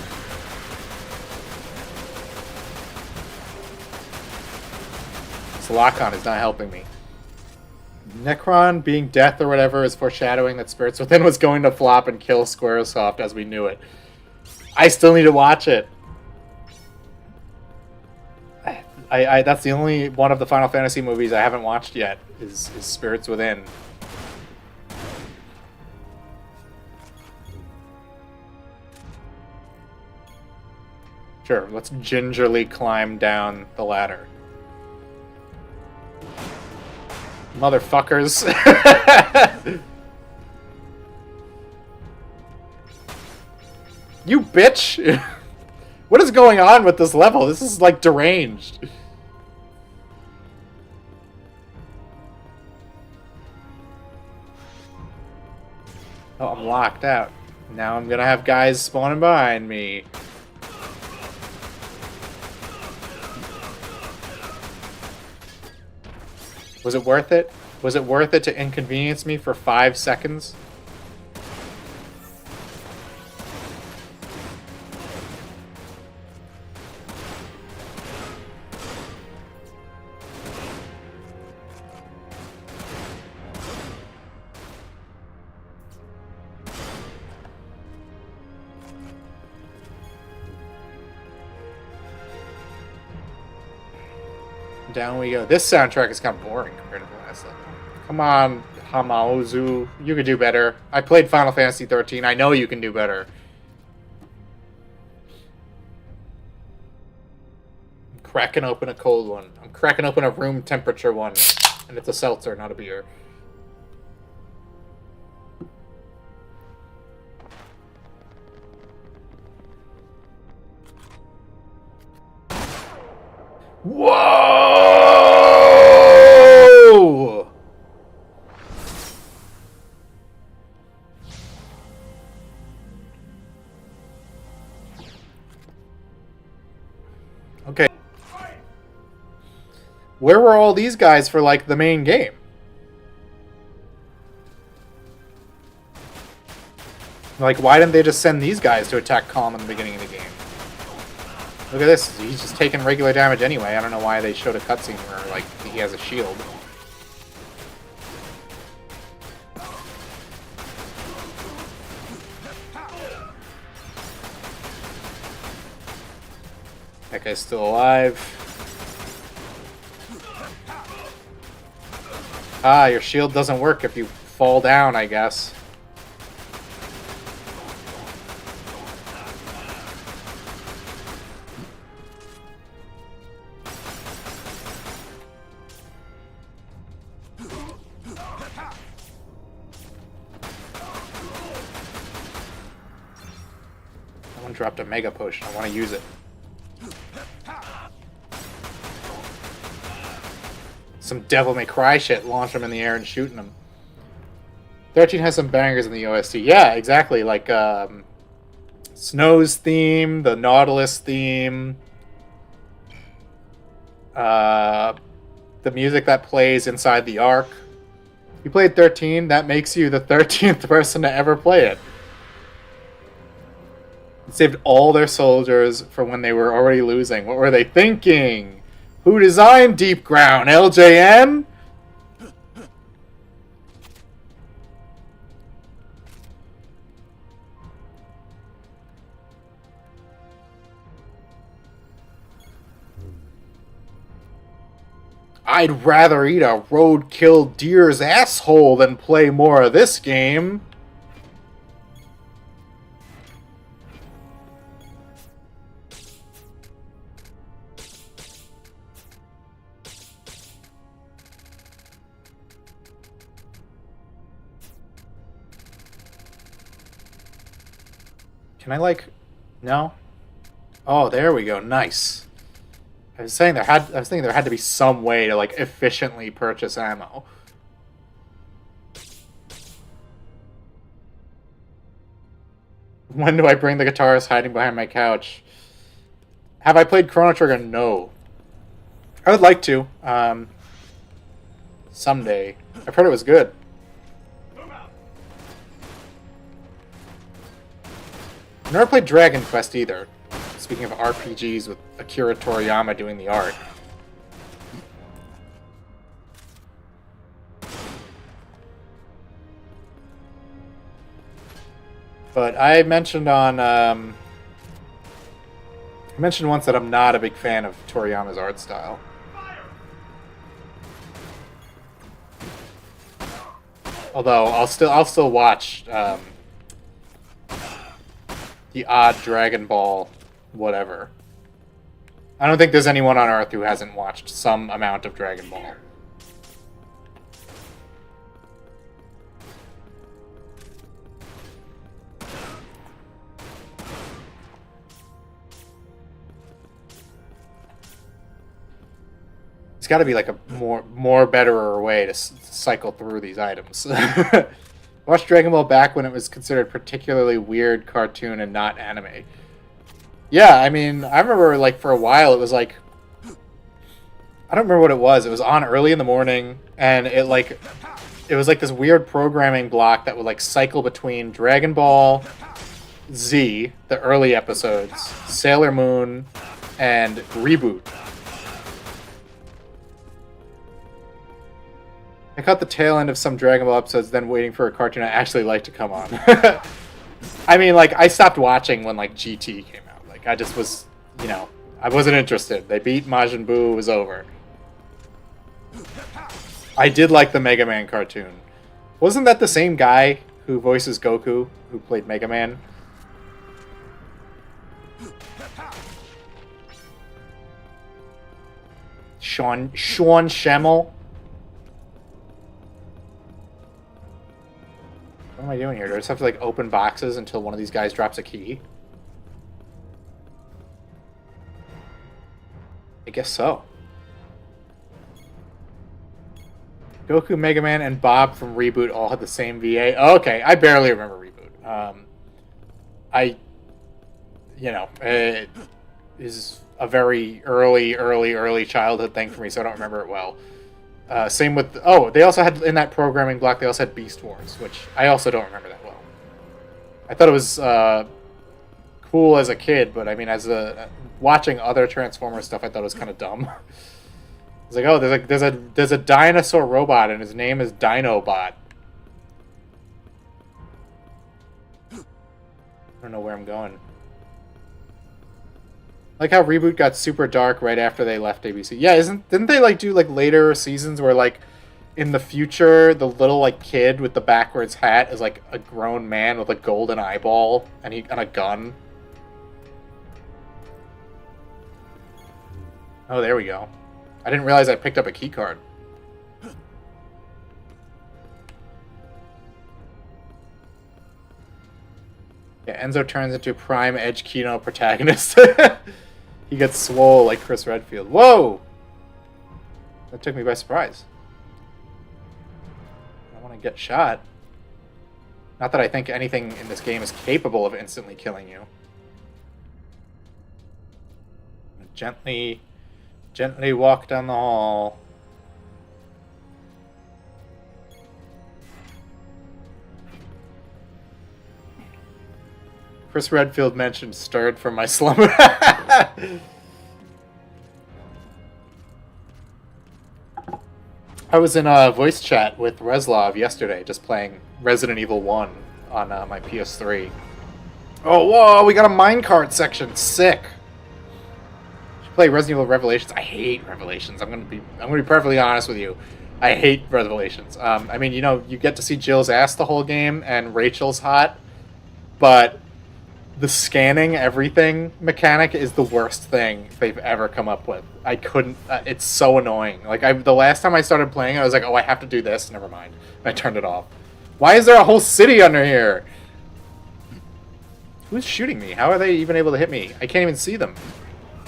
This lock-on is not helping me. Necron being death or whatever is foreshadowing that Spirits Within was going to flop and kill Squaresoft as we knew it. I still need to watch it. That's the only one of the Final Fantasy movies I haven't watched yet is Spirits Within. Sure, let's gingerly climb down the ladder. Motherfuckers. You bitch! What is going on with this level? This is like deranged. Oh, I'm locked out. Now I'm gonna have guys spawning behind me. Was it worth it? Was it worth it to inconvenience me for 5 seconds? Down we go. This soundtrack is kind of boring compared to the last level. Come on, Hamaozu. You could do better. I played Final Fantasy 13. I know you can do better. I'm cracking open a cold one. I'm cracking open a room temperature one. And it's a seltzer, not a beer. Whoa! Okay. Where were all these guys for, like, the main game? Like, why didn't they just send these guys to attack Calm in the beginning of the game? Look at this. He's just taking regular damage anyway. I don't know why they showed a cutscene where, like, he has a shield. That guy's still alive. Ah, your shield doesn't work if you fall down, I guess. Someone dropped a mega potion. I want to use it. Some Devil May Cry shit. Launch them in the air and shooting them. 13 has some bangers in the OST. Yeah, exactly. Like Snow's theme, the Nautilus theme, the music that plays inside the Ark. You played 13, that makes you the 13th person to ever play it. It saved all their soldiers for when they were already losing. What were they thinking? Who designed Deep Ground? LJN? I'd rather eat a roadkill deer's asshole than play more of this game. Can I, like... No? Oh, there we go. Nice. I was thinking there had to be some way to, like, efficiently purchase ammo. When do I bring the guitarist hiding behind my couch? Have I played Chrono Trigger? No. I would like to. Someday. I've heard it was good. I've never played Dragon Quest either. Speaking of RPGs with Akira Toriyama doing the art. But I mentioned on... I mentioned once that I'm not a big fan of Toriyama's art style. Although I'll still watch the odd Dragon Ball whatever. I don't think there's anyone on Earth who hasn't watched some amount of Dragon Ball. got to be like a more better way to cycle through these items. Watched Dragon Ball back when it was considered particularly weird cartoon and not anime. Yeah, I mean, I remember like for a while it was like, I don't remember what it was. It was on early in the morning, and it was like this weird programming block that would like cycle between Dragon Ball Z, the early episodes, Sailor Moon, and Reboot. I caught the tail end of some Dragon Ball episodes, then waiting for a cartoon I actually like to come on. I mean, like, I stopped watching when, like, GT came out. Like, I just was, you know, I wasn't interested. They beat Majin Buu, it was over. I did like the Mega Man cartoon. Wasn't that the same guy who voices Goku, who played Mega Man? Sean Schemmel? What am I doing here? Do I just have to, like, open boxes until one of these guys drops a key? I guess so. Goku, Mega Man, and Bob from Reboot all had the same VA. Oh, okay, I barely remember Reboot. It is a very early childhood thing for me, so I don't remember it well. Same with... Oh, they also had, in that programming block, they also had Beast Wars, which I also don't remember that well. I thought it was cool as a kid, but I mean, watching other Transformers stuff, I thought it was kind of dumb. It's like, oh, there's a dinosaur robot, and his name is Dinobot. I don't know where I'm going. Like how Reboot got super dark right after they left ABC. Yeah, didn't they like do like later seasons where like in the future the little like kid with the backwards hat is like a grown man with a golden eyeball and a gun? Oh, there we go. I didn't realize I picked up a key card. Yeah, Enzo turns into Prime Edge Kino protagonist. He gets swole like Chris Redfield. Whoa! That took me by surprise. I want to get shot. Not that I think anything in this game is capable of instantly killing you. Gently walk down the hall. Chris Redfield mentioned stirred from my slumber. I was in a voice chat with Reslov yesterday, just playing Resident Evil 1 on my PS3. Oh, whoa, we got a minecart section. Sick. Should play Resident Evil Revelations. I hate Revelations. I'm gonna be perfectly honest with you. I hate Revelations. I mean, you know, you get to see Jill's ass the whole game, and Rachel's hot, but the scanning everything mechanic is the worst thing they've ever come up with. I couldn't... it's so annoying. Like, the last time I started playing, I was like, oh, I have to do this. Never mind. And I turned it off. Why is there a whole city under here? Who's shooting me? How are they even able to hit me? I can't even see them.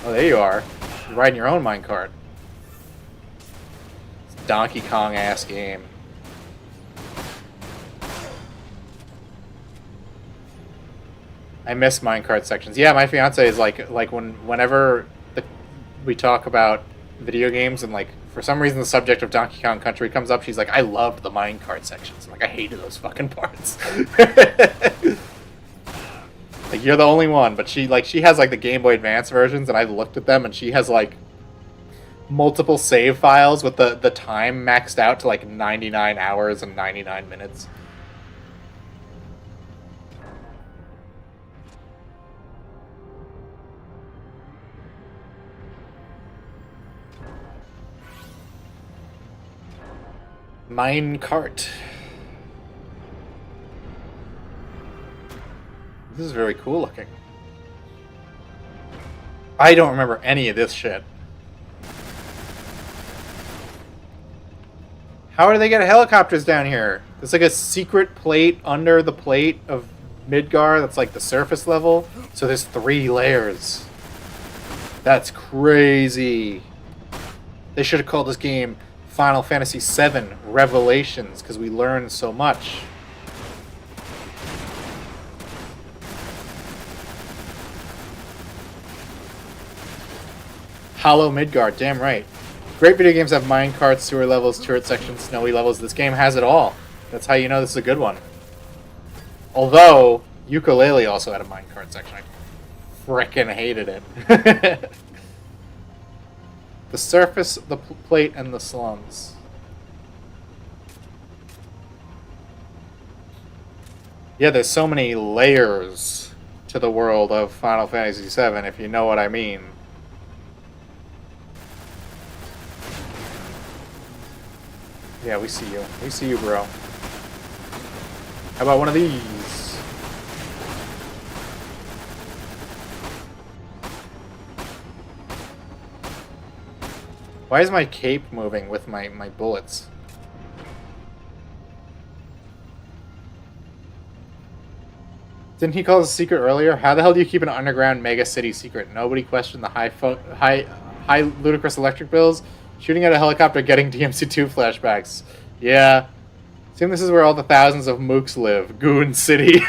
Oh, there you are. You're riding your own minecart. It's a Donkey Kong-ass game. I miss minecart sections. Yeah, my fiance is like whenever we talk about video games and like for some reason the subject of Donkey Kong Country comes up, she's like, I loved the minecart sections. I'm like, I hated those fucking parts. Like, you're the only one, but she has like the Game Boy Advance versions, and I've looked at them, and she has like multiple save files with the time maxed out to like 99 hours and 99 minutes. Minecart. This is very cool looking. I don't remember any of this shit. How do they get helicopters down here? There's like a secret plate under the plate of Midgar that's like the surface level. So there's 3 layers. That's crazy. They should have called this game Final Fantasy VII Revelations, because we learned so much. Hollow Midgard, damn right. Great video games have mine carts, sewer levels, turret sections, snowy levels. This game has it all. That's how you know this is a good one. Although, Yooka-Laylee also had a minecart section. I frickin' hated it. The surface, the plate, and the slums. Yeah, there's so many layers to the world of Final Fantasy VII, if you know what I mean. Yeah, we see you. We see you, bro. How about one of these? Why is my cape moving with my bullets? Didn't he call it a secret earlier? How the hell do you keep an underground mega city secret? Nobody questioned the high ludicrous electric bills? Shooting at a helicopter, getting DMC2 flashbacks. Yeah. Assume this is where all the thousands of mooks live. Goon City.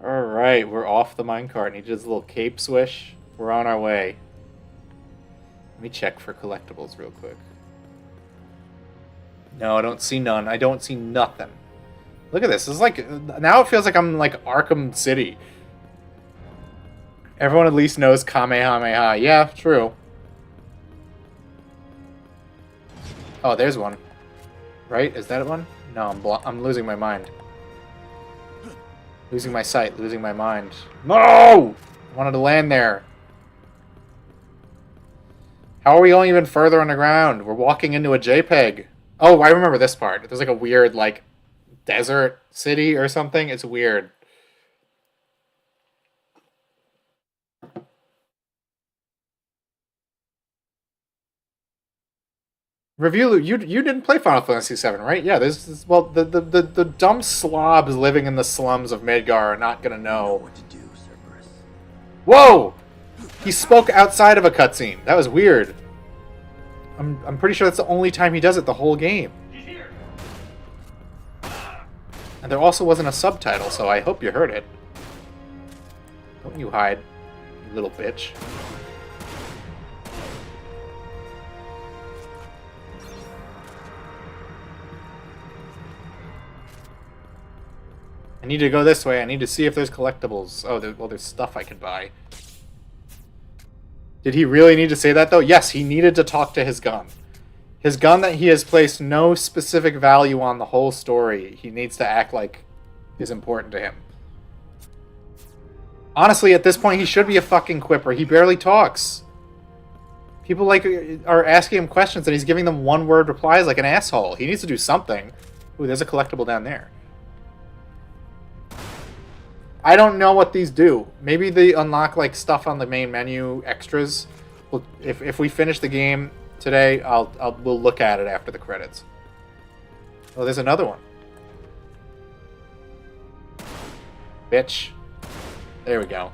Alright, we're off the minecart. And he does a little cape swish. We're on our way. Let me check for collectibles real quick. No, I don't see none. I don't see nothing. Look at this. This is like... Now it feels like I'm like Arkham City. Everyone at least knows Kamehameha. Yeah, true. Oh, there's one. Right? Is that one? No, I'm losing my mind. Losing my sight. Losing my mind. No! I wanted to land there. How are we going even further underground? We're walking into a JPEG. Oh, I remember this part. There's like a weird, like, desert city or something. It's weird. Review, you didn't play Final Fantasy VII, right? Yeah, well, the dumb slobs living in the slums of Midgar are not gonna know What to do, Cerberus? Whoa! He spoke outside of a cutscene. That was weird. I'm pretty sure that's the only time he does it the whole game. And there also wasn't a subtitle, so I hope you heard it. Don't you hide, you little bitch. I need to go this way. I need to see if there's collectibles. Oh, there's stuff I could buy. Did he really need to say that, though? Yes, he needed to talk to his gun. His gun that he has placed no specific value on the whole story. He needs to act like is important to him. Honestly, at this point, he should be a fucking quipper. He barely talks. People like are asking him questions and he's giving them one-word replies like an asshole. He needs to do something. Ooh, there's a collectible down there. I don't know what these do. Maybe they unlock like stuff on the main menu, extras. Well, if we finish the game today, we'll look at it after the credits. Oh, there's another one. Bitch. There we go.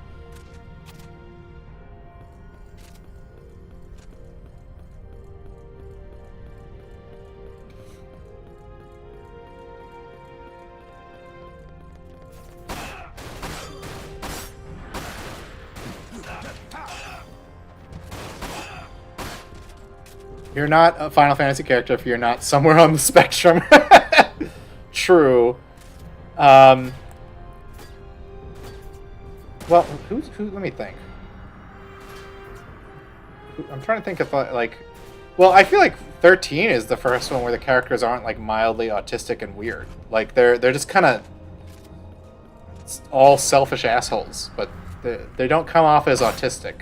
You're not a Final Fantasy character if you're not somewhere on the spectrum. True. Well, who? Let me think. I'm trying to think if like. Well, I feel like 13 is the first one where the characters aren't like mildly autistic and weird. Like they're just kind of all selfish assholes, but they don't come off as autistic.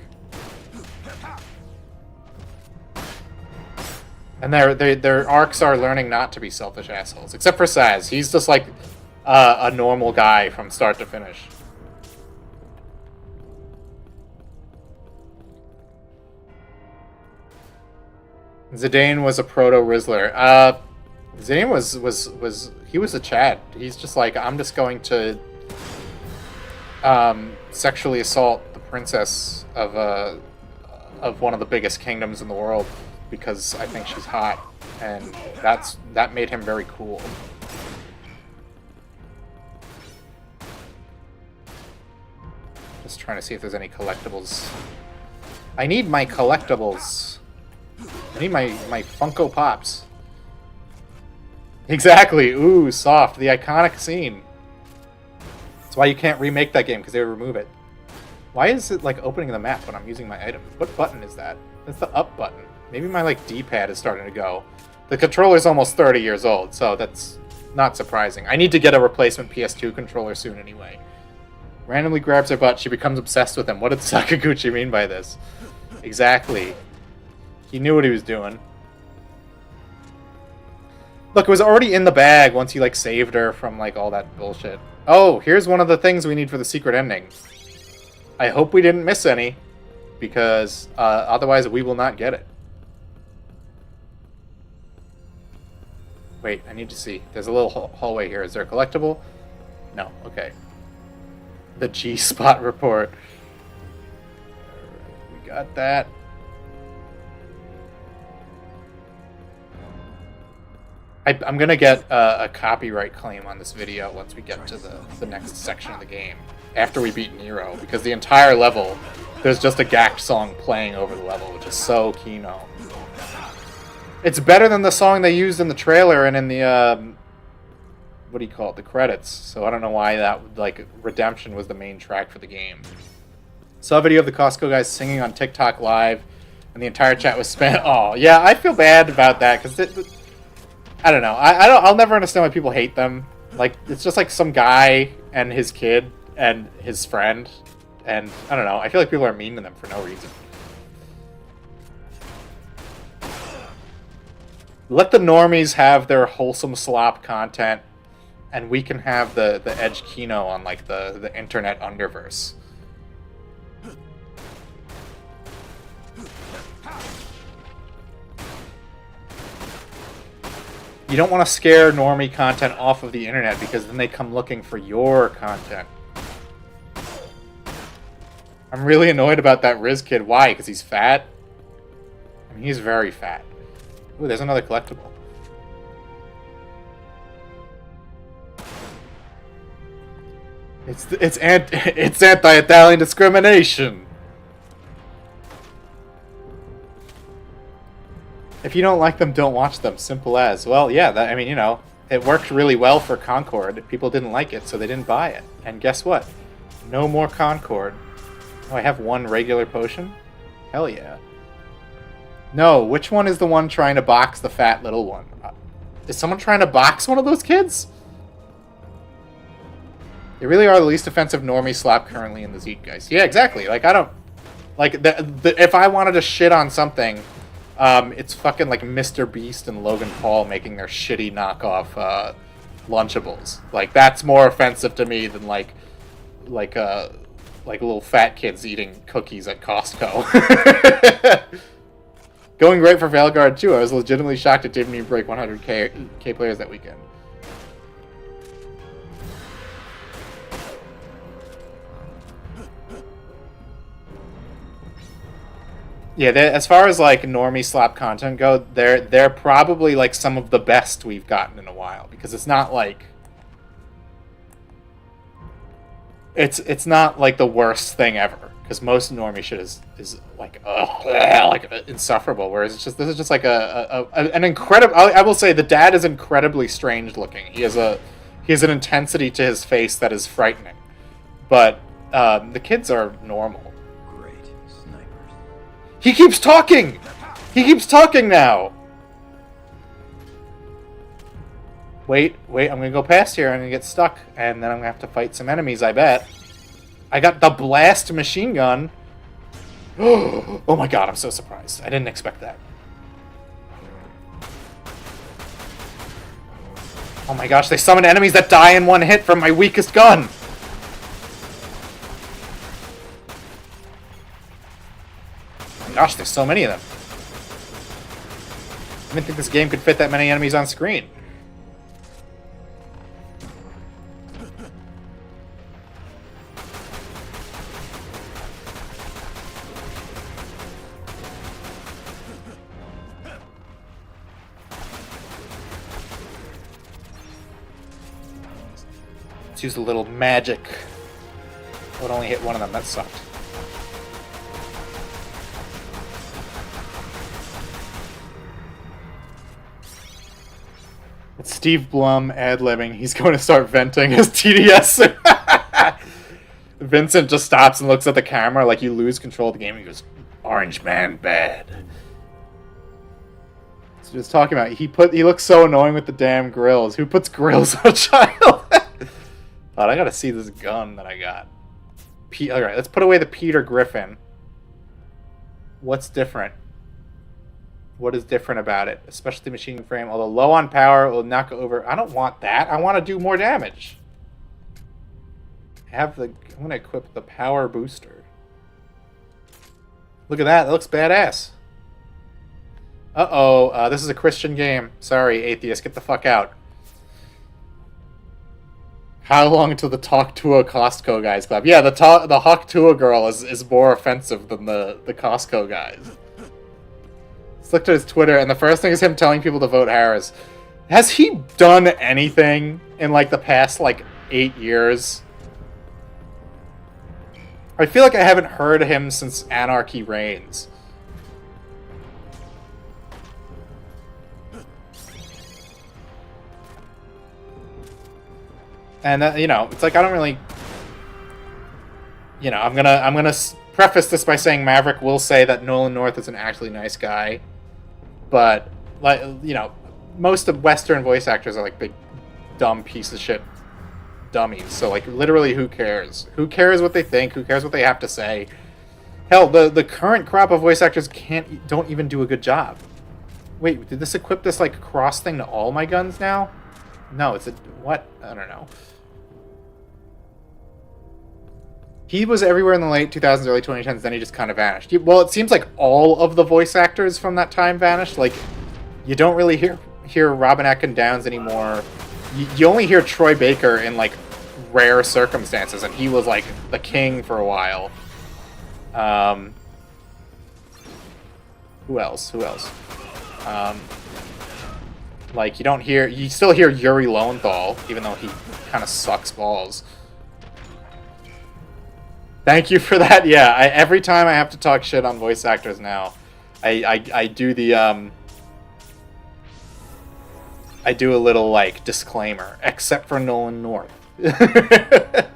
And their arcs are learning not to be selfish assholes. Except for Saz. He's just like a normal guy from start to finish. Zidane was a proto-Rizzler. Zidane was a Chad. He's just like, I'm just going to sexually assault the princess of of one of the biggest kingdoms in the world because I think she's hot, and that made him very cool. Just trying to see if there's any collectibles. I need my collectibles. I need my Funko Pops. Exactly. Ooh, soft. The iconic scene. That's why you can't remake that game, because they would remove it. Why is it like opening the map when I'm using my item? What button is that? That's the up button. Maybe my like D-pad is starting to go. The controller's almost 30 years old, so that's not surprising. I need to get a replacement PS2 controller soon anyway. Randomly grabs her butt, she becomes obsessed with him. What did Sakaguchi mean by this? Exactly. He knew what he was doing. Look, it was already in the bag once he like saved her from like all that bullshit. Oh, here's one of the things we need for the secret ending. I hope we didn't miss any, because otherwise we will not get it. Wait, I need to see. There's a little hallway here. Is there a collectible? No. Okay. The G-Spot report. We got that. I'm going to get a copyright claim on this video once we get to the next section of the game. After we beat Nero. Because the entire level, there's just a Gact song playing over the level, which is so Kino. It's better than the song they used in the trailer and in the, what do you call it, the credits. So I don't know why that, like, Redemption was the main track for the game. Saw a video of the Costco guys singing on TikTok live, and the entire chat was spam. Oh, yeah, I feel bad about that, because I don't know. I'll never understand why people hate them. Like, it's just like some guy and his kid and his friend, and I don't know. I feel like people are mean to them for no reason. Let the normies have their wholesome slop content, and we can have the edge Kino on like the internet underverse. You don't want to scare normie content off of the internet, because then they come looking for your content. I'm really annoyed about that Riz kid. Why? Because he's fat? I mean, he's very fat. Ooh, there's another collectible. It's anti-Italian discrimination. If you don't like them, don't watch them. Simple as. Well, yeah, I mean, you know, it worked really well for Concord. People didn't like it, so they didn't buy it. And guess what? No more Concord. Oh, I have one regular potion? Hell yeah. No, which one is the one trying to box the fat little one? Is someone trying to box one of those kids? They really are the least offensive normie slap currently in the Zeitgeist. Yeah, exactly. Like, I don't... Like, if I wanted to shit on something... it's fucking like Mr. Beast and Logan Paul making their shitty knockoff Lunchables. Like, that's more offensive to me than like little fat kids eating cookies at Costco. Going great for Veilguard too. I was legitimately shocked it didn't even break 100k players that weekend. Yeah, as far as like normie slap content go, they're probably like some of the best we've gotten in a while, because it's not like it's not like the worst thing ever, because most normie shit is like insufferable, whereas this is just like an incredible. I will say the dad is incredibly strange looking. He has an intensity to his face that is frightening, but the kids are normal. He keeps talking! He keeps talking now! Wait, I'm gonna go past here, I'm gonna get stuck, and then I'm gonna have to fight some enemies, I bet. I got the blast machine gun. Oh my god, I'm so surprised. I didn't expect that. Oh my gosh, they summon enemies that die in one hit from my weakest gun! Gosh, there's so many of them. I didn't think this game could fit that many enemies on screen. Let's use a little magic. Oh, it only hit one of them. That sucked. It's Steve Blum ad-libbing. He's going to start venting his TDS. Vincent just stops and looks at the camera like you lose control of the game. He goes, "Orange man bad." So just talking about he looks so annoying with the damn grills. Who puts grills on a child? Thought I gotta see this gun that I got. Alright, let's put away the Peter Griffin. What's different? What is different about it? Especially machine frame. Although low on power, it will knock over. I don't want that. I want to do more damage. I'm gonna equip the power booster. Look at that. That looks badass. Uh-oh. This is a Christian game. Sorry, atheist. Get the fuck out. How long until the Talk to a Costco guys club? Yeah, the Hawk to a girl is more offensive than the Costco guys. Let's look at his Twitter, and the first thing is him telling people to vote Harris. Has he done anything in like the past 8 years? I feel like I haven't heard him since Anarchy Reigns. And it's like I don't really, I'm gonna preface this by saying Maverick will say that Nolan North is an actually nice guy, but most of Western voice actors are like big, dumb piece of shit dummies. So literally, who cares? Who cares what they think? Who cares what they have to say? Hell, the current crop of voice actors don't even do a good job. Wait, did this equip this cross thing to all my guns now? No, it's a what? I don't know. He was everywhere in the late 2000s, early 2010s, then he just kind of vanished. Well, it seems like all of the voice actors from that time vanished. You don't really hear Robin Atkin Downes anymore. You only hear Troy Baker in, rare circumstances, and he was, the king for a while. Who else? You still hear Yuri Lowenthal, even though he kind of sucks balls. Thank you for that. Yeah, every time I have to talk shit on voice actors now, I do the I do a little disclaimer, except for Nolan North. I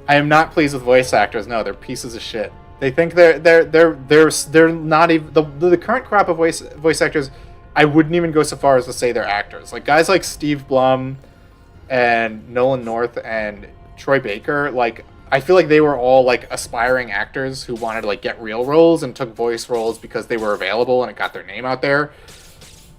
am not pleased with voice actors. No, they're pieces of shit. They think they're not even the current crop of voice actors. I wouldn't even go so far as to say they're actors. Guys like Steve Blum and Nolan North and Troy Baker, I feel like they were all aspiring actors who wanted to get real roles and took voice roles because they were available and it got their name out there.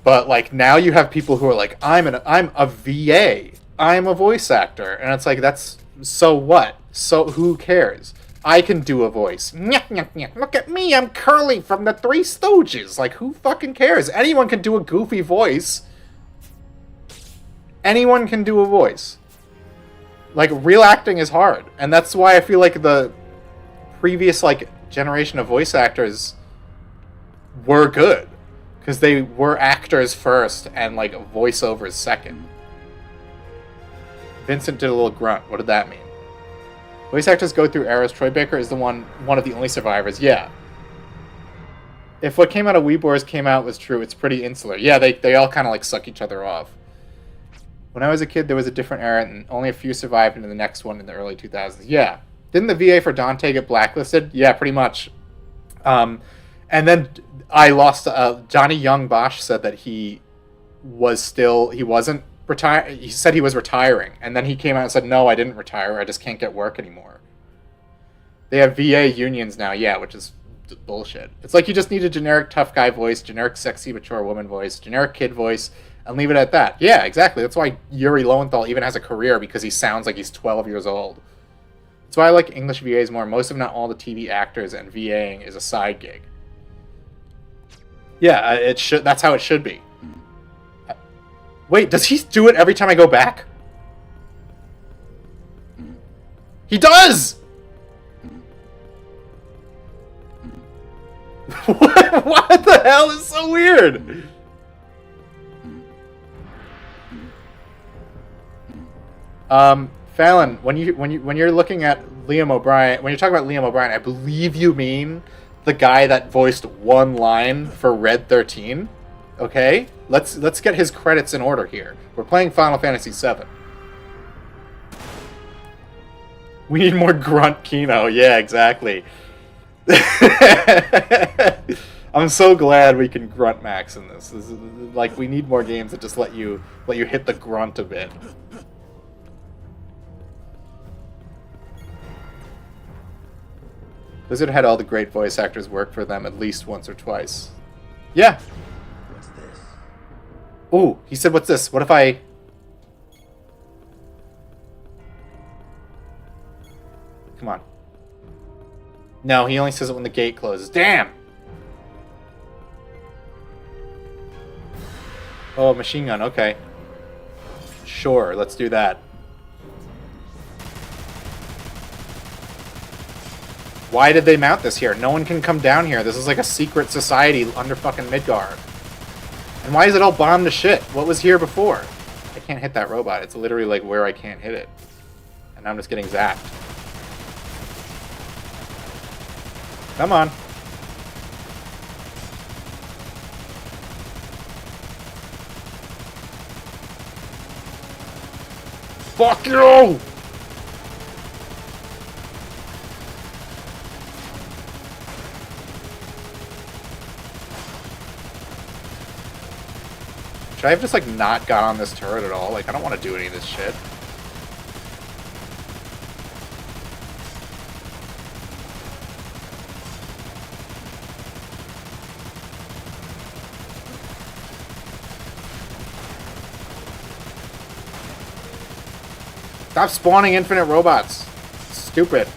But now you have people who are I'm a VA, I'm a voice actor, and it's that's so what? So who cares? I can do a voice. Look at me, I'm Curly from the Three Stooges. Who fucking cares? Anyone can do a goofy voice. Anyone can do a voice. Real acting is hard. And that's why I feel like the previous, generation of voice actors were good. Because they were actors first and, voiceovers second. Vincent did a little grunt. What did that mean? Voice actors go through eras. Troy Baker is one of the only survivors. Yeah. If what came out of Weebors came out was true, it's pretty insular. Yeah, they all kind of, suck each other off. When I was a kid, there was a different era, and only a few survived into the next one in the early 2000s. Yeah. Didn't the VA for Dante get blacklisted? Yeah, pretty much. And then I lost... Johnny Young Bosch said that he wasn't retired. He said he was retiring, and then he came out and said, no, I didn't retire. I just can't get work anymore. They have VA unions now, yeah, which is bullshit. It's you just need a generic tough guy voice, generic sexy mature woman voice, generic kid voice, and leave it at that. Yeah, exactly. That's why Yuri Lowenthal even has a career, because he sounds like he's 12 years old. That's why I like English VAs more. Most, if not all, the TV actors and VAing is a side gig. Yeah, it should. That's how it should be. Wait, does he do it every time I go back? He does! What the hell is so weird? Fallon, when you're looking at Liam O'Brien, when you're talking about Liam O'Brien, I believe you mean the guy that voiced one line for Red 13. Okay, let's get his credits in order here. We're playing Final Fantasy VII. We need more grunt Kino. Yeah, exactly. I'm so glad we can grunt max in this. This is, like, we need more games that just let you hit the grunt a bit. Blizzard had all the great voice actors work for them at least once or twice. Yeah. What's this? Ooh, he said, what's this? What if I... Come on. No, he only says it when the gate closes. Damn! Oh, machine gun, okay. Sure, let's do that. Why did they mount this here? No one can come down here. This is like a secret society under fucking Midgard. And why is it all bombed to shit? What was here before? I can't hit that robot. It's literally like where I can't hit it. And I'm just getting zapped. Come on. Fuck you! Should I have just, like, not got on this turret at all? Like, I don't want to do any of this shit. Stop spawning infinite robots. Stupid.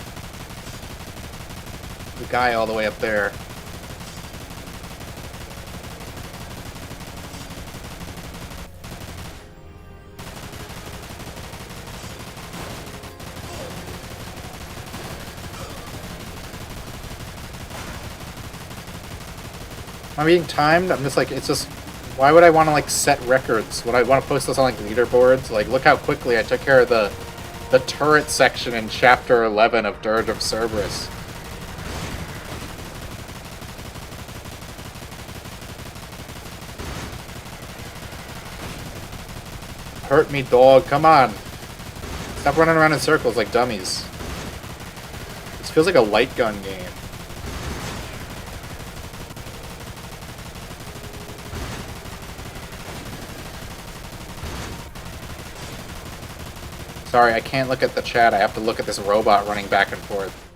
The guy all the way up there. Am I being timed? I'm just like, it's just, why would I want to like set records? Would I want to post this on like leaderboards? Like, look how quickly I took care of the turret section in Chapter 11 of Dirge of Cerberus. Hurt me, dog. Come on. Stop running around in circles like dummies. This feels like a light gun game. Sorry, I can't look at the chat. I have to look at this robot running back and forth.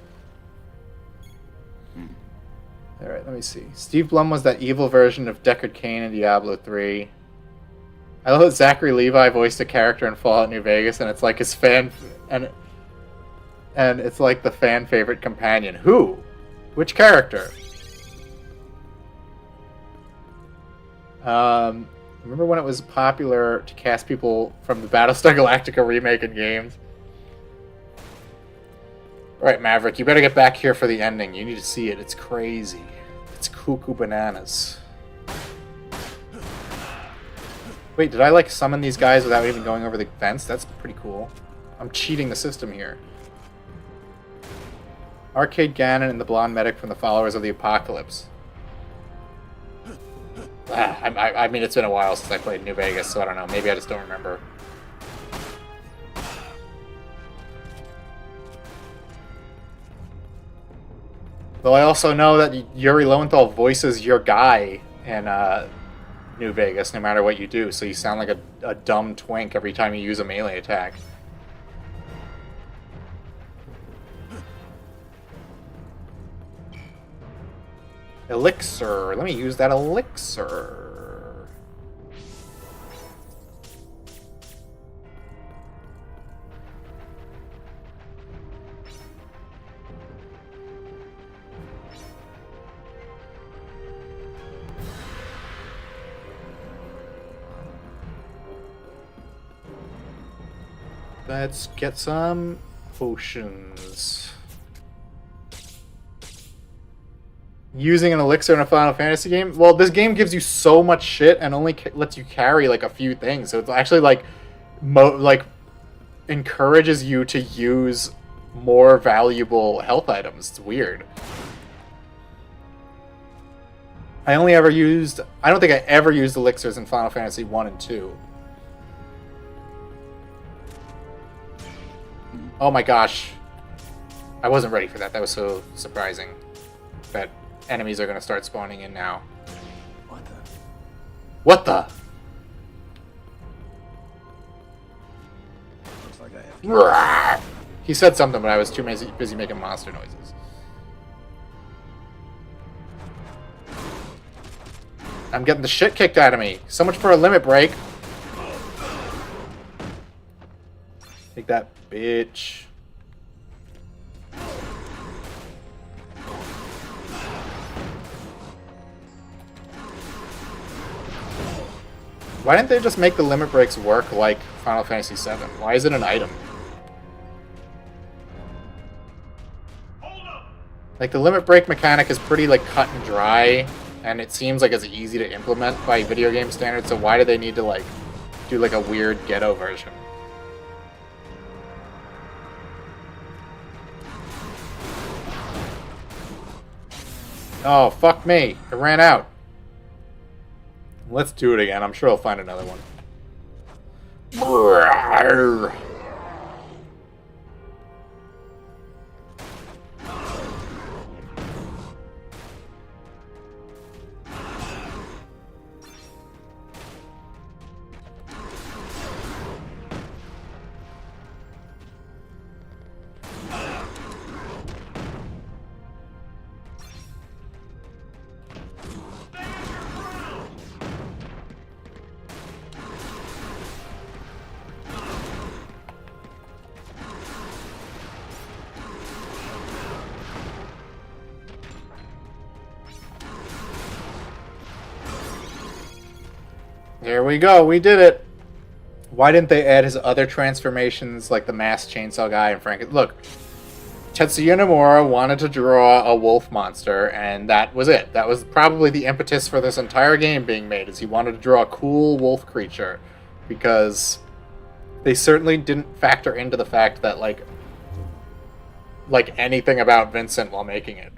Alright, let me see. Steve Blum was that evil version of Deckard Cain in Diablo 3. I love that Zachary Levi voiced a character in Fallout New Vegas, and it's like his fan... And it's like the fan favorite companion. Who? Which character? Remember when it was popular to cast people from the Battlestar Galactica remake in games? Alright, Maverick, you better get back here for the ending. You need to see it. It's crazy. It's cuckoo bananas. Wait, did I, like, summon these guys without even going over the fence? That's pretty cool. I'm cheating the system here. Arcade Ganon and the blonde medic from the Followers of the Apocalypse. I mean, it's been a while since I played New Vegas, so I don't know. Maybe I just don't remember. Though I also know that Yuri Lowenthal voices your guy in New Vegas, no matter what you do, so you sound like a dumb twink every time you use a melee attack. Elixir. Let me use that elixir. Let's get some potions. Using an elixir in a Final Fantasy game? Well, this game gives you so much shit and only lets you carry like a few things. So it's actually like, encourages you to use more valuable health items. It's weird. I don't think I ever used elixirs in Final Fantasy 1 and 2. Oh my gosh. I wasn't ready for that. That was so surprising. That enemies are going to start spawning in now. What the? What the? Looks like I have. He said something, but I was too busy making monster noises. I'm getting the shit kicked out of me. So much for a limit break. Take that, bitch. Why didn't they just make the limit breaks work like Final Fantasy VII? Why is it an item? Like, the limit break mechanic is pretty, like, cut and dry, and it seems like it's easy to implement by video game standards, so why do they need to, like, do, like, a weird ghetto version? Oh, fuck me. It ran out. Let's do it again. I'm sure I'll find another one. There we go, we did it! Why didn't they add his other transformations, like the masked chainsaw guy and Frank? Look, Tetsuya Nomura wanted to draw a wolf monster, and that was it. That was probably the impetus for this entire game being made, is he wanted to draw a cool wolf creature. Because they certainly didn't factor into the fact that, like anything about Vincent while making it.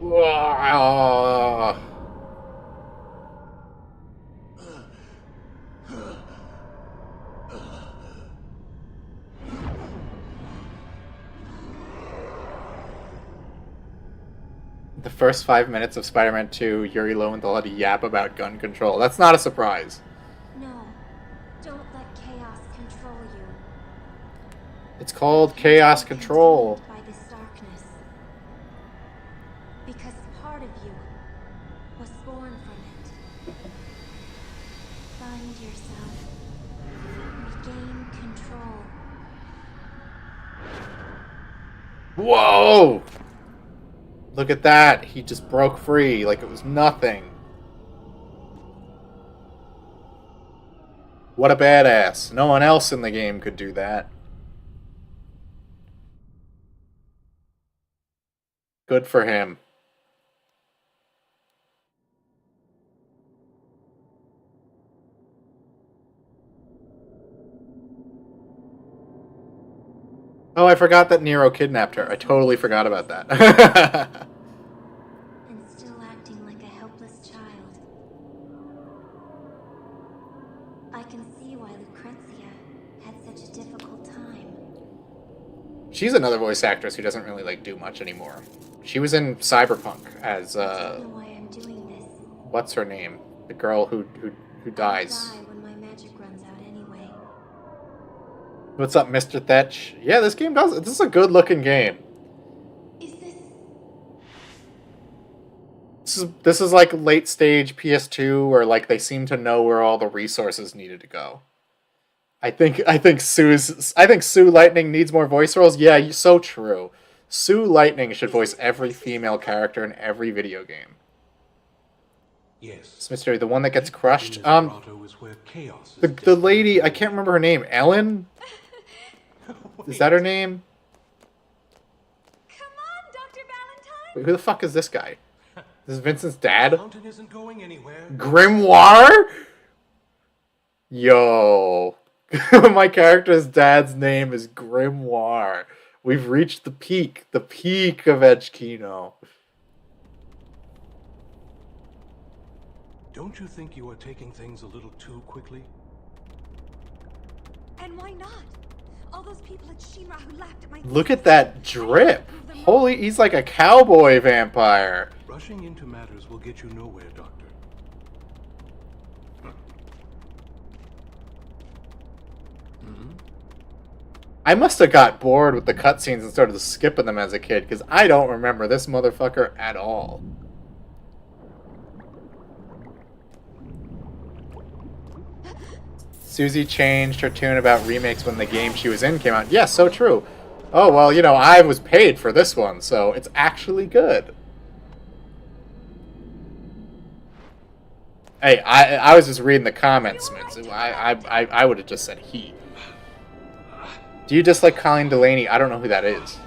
Whoa. The first 5 minutes of Spider-Man 2, Yuri Lowenthal had a yap about gun control. That's not a surprise. No, don't let chaos control you. It's called Chaos Control. By this darkness. Because part of you was born from it. Find yourself. Regain control. Whoa! Look at that. He just broke free like it was nothing. What a badass. No one else in the game could do that. Good for him. Oh, I forgot that Nero kidnapped her. I totally forgot about that. And still acting like a helpless child. I can see why Lucrezia had such a difficult time. She's another voice actress who doesn't really do much anymore. She was in Cyberpunk as I don't know why I'm doing this. what's her name? The girl who dies. I'll die when my magic runs out anyway. What's up, Mr. Thatch? Yeah, this is a good looking game. Is This is like late stage PS2 where they seem to know where all the resources needed to go. I think Sue Lightning needs more voice roles. Yeah, so true. Sue Lightning should voice every female character in every video game. Yes. It's Mystery, the one that gets crushed. In this grotto is where chaos is The lady, I can't remember her name. Ellen? Is that her name? Come on, Dr. Wait, who the fuck is this guy? This is Vincent's dad? The fountain isn't going anywhere. Grimoire? Yo. My character's dad's name is Grimoire. We've reached the peak of Edge Kino. Don't you think you are taking things a little too quickly? And why not? All those people at Shinra who laughed at my Look at that drip. Holy, he's like a cowboy vampire. Rushing into matters will get you nowhere, Doctor. I must have got bored with the cutscenes and started skipping them as a kid, because I don't remember this motherfucker at all. Susie changed her tune about remakes when the game she was in came out. Yes, so true. Oh, well, you know, I was paid for this one, so it's actually good. Hey, I was just reading the comments, Mitz. I would have just said he. Do you dislike Colleen Delaney? I don't know who that is.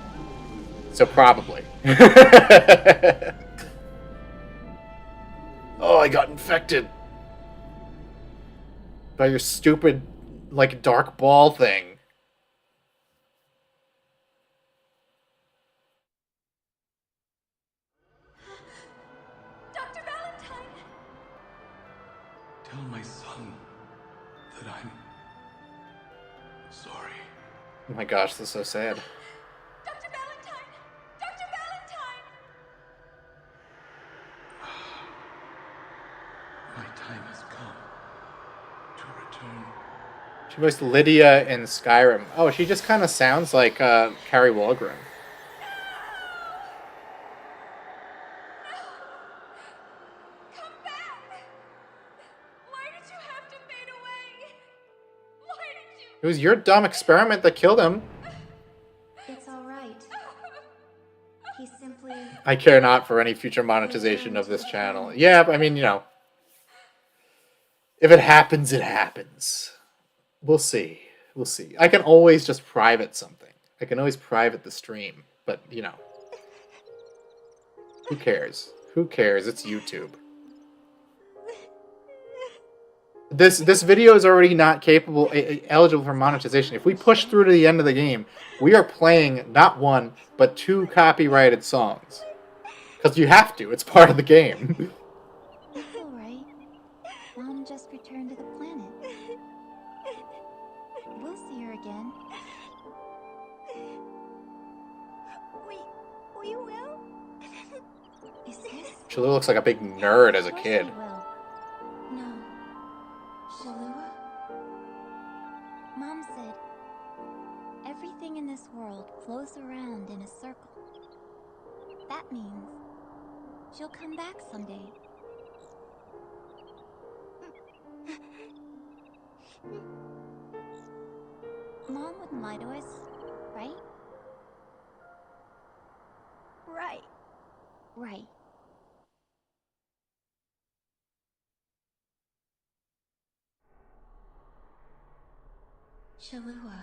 So probably. Oh, I got infected. By your stupid, like, dark ball thing. Dr. Valentine! Tell my son that I'm sorry. Oh my gosh, this is so sad. Dr. Valentine! Dr. Valentine! My time has come to return. She voiced Lydia in Skyrim. Oh, she just kind of sounds like Carrie Walgren. Come back! Why did you have to fade away? Why did you... It was your dumb experiment that killed him. It's all right. He simply... I care not for any future monetization of this channel. Yeah, but I mean, you know. If it happens, it happens. We'll see. We'll see. I can always just private something. I can always private the stream. But, you know. Who cares? Who cares? It's YouTube. This video is already not capable, eligible for monetization. If we push through to the end of the game, we are playing not one, but 2 copyrighted songs. Because you have to. It's part of the game. It's all right. Mom just returned to the planet. We'll see her again. We will? Is this... She looks like a big nerd as a Of course kid. we will. No. Shalua? Mom said, everything in this world flows around in a circle. That means she'll come back someday. Mom wouldn't lie to us, right? Right. Right. Shalua.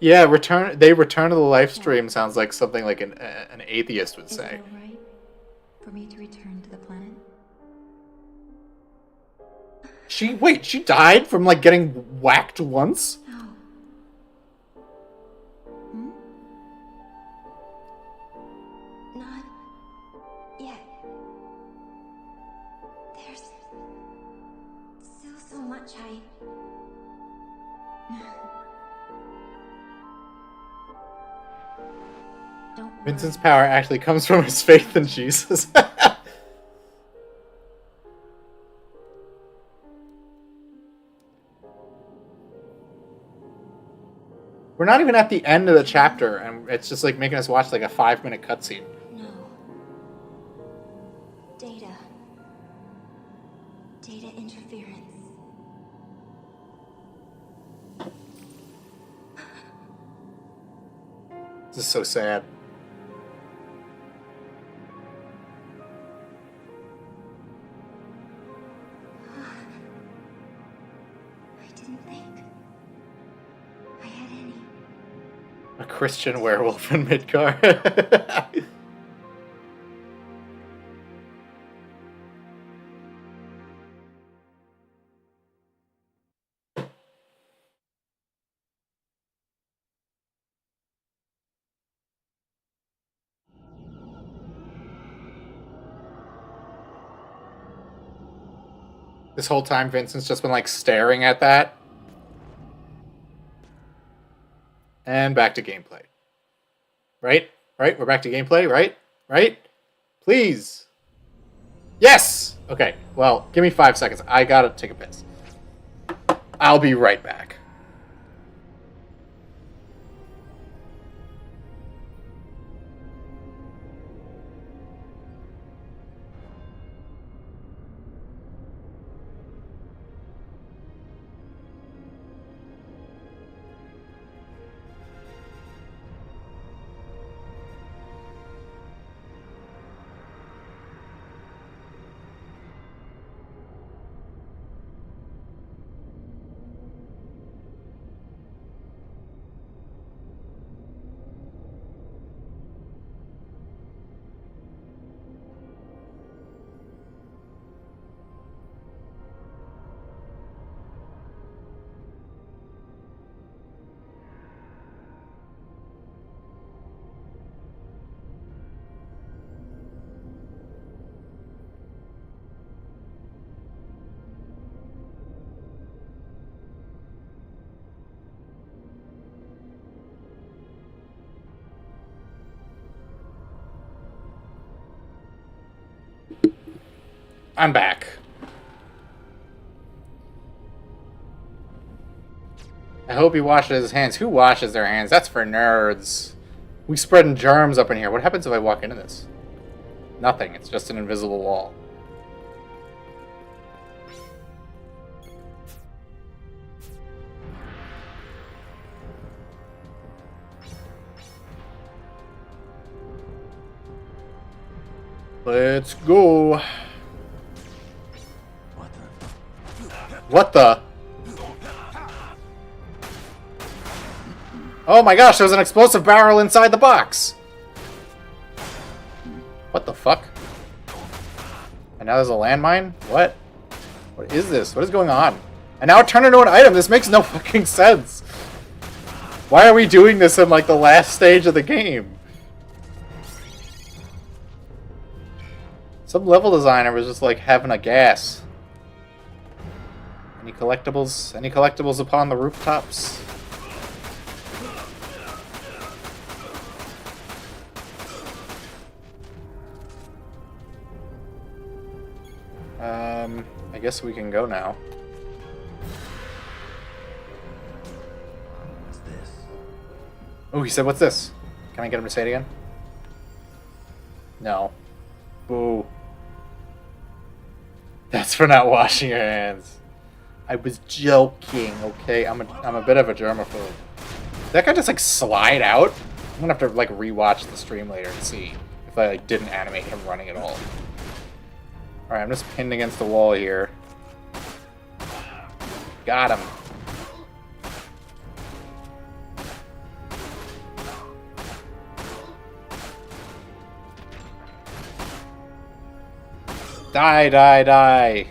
Yeah, they return to the live stream sounds like something like an atheist would Is say. it all right for me to return to the planet? She died from like getting whacked once? No. Hmm? Not yet. There's still so much Don't worry. Vincent's power actually comes from his faith in Jesus. We're not even at the end of the chapter, and it's just like making us watch like a 5-minute cutscene. No. Data. Data interference. This is so sad. I didn't think. A Christian werewolf in Midgar. This whole time, Vincent's just been, like, staring at that. And back to gameplay. Right? Right? We're back to gameplay, right? Right? Please! Yes! Okay, well, give me 5 seconds. I gotta take a piss. I'll be right back. I'm back. I hope he washes his hands. Who washes their hands? That's for nerds. We spreading germs up in here. What happens if I walk into this? Nothing. It's just an invisible wall. Let's go. What the? Oh my gosh, there's an explosive barrel inside the box! What the fuck? And now there's a landmine? What? What is this? What is going on? And now it turned into an item! This makes no fucking sense! Why are we doing this in, like, the last stage of the game? Some level designer was just, like, having a gas. Any collectibles? Any collectibles upon the rooftops? I guess we can go now. What's this? Oh, he said, what's this? Can I get him to say it again? No. Boo. That's for not washing your hands. I was joking, okay? I'm a bit of a germaphobe. Did that guy just, like, slide out? I'm gonna have to, like, rewatch the stream later and see if I, like, didn't animate him running at all. Alright, I'm just pinned against the wall here. Got him. Die, die, die.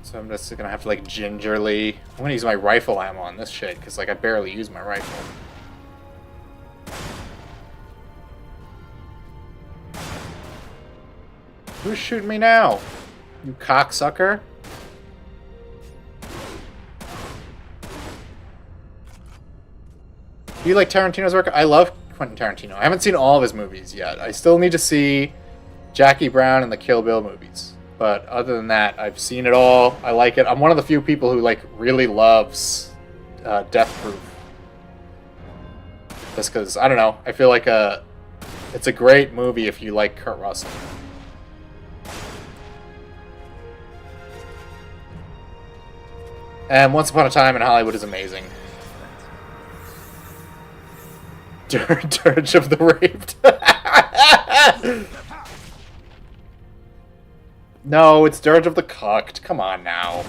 So I'm just gonna have to, like, gingerly... I'm gonna use my rifle ammo on this shit, because, like, I barely use my rifle. Who's shooting me now? You cocksucker? Do you like Tarantino's work? I love Quentin Tarantino. I haven't seen all of his movies yet. I still need to see Jackie Brown and the Kill Bill movies. But other than that, I've seen it all. I like it. I'm one of the few people who, like, really loves Death Proof. Just because, I don't know, I feel like it's a great movie if you like Kurt Russell. And Once Upon a Time in Hollywood is amazing. Dirge of the Raped. No, it's Dirge of the Cucked. Come on now.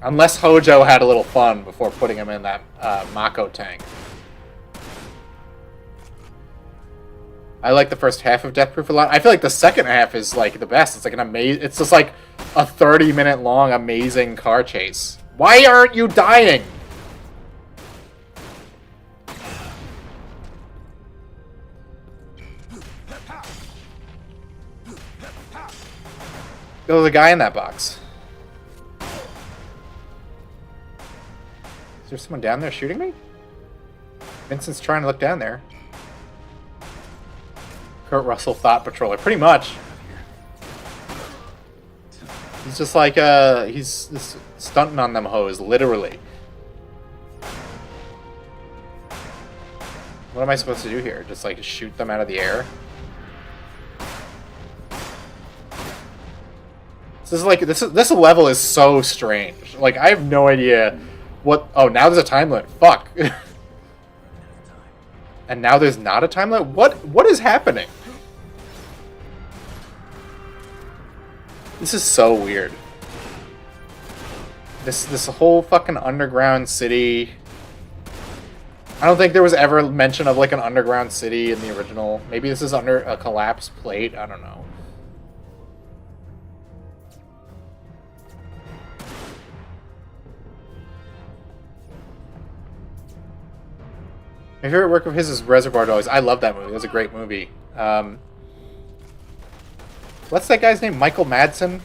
Unless Hojo had a little fun before putting him in that Mako tank. I like the first half of Death Proof a lot. I feel like the second half is like the best. It's like an amazing. It's just like a 30-minute long amazing car chase. Why aren't you dying? There's a guy in that box. Is there someone down there shooting me? Vincent's trying to look down there. Kurt Russell Thought Patroller, pretty much. He's just like, he's just stunting on them hoes, literally. What am I supposed to do here? Just like shoot them out of the air? This is like, this level is so strange. Like, I have no idea what... Oh, now there's a time limit. Fuck. And now there's not a time limit? What is happening? This is so weird. This whole fucking underground city... I don't think there was ever mention of like an underground city in the original. Maybe this is under a collapsed plate. I don't know. My favorite work of his is Reservoir Dogs. I love that movie. It was a great movie. What's that guy's name? Michael Madsen?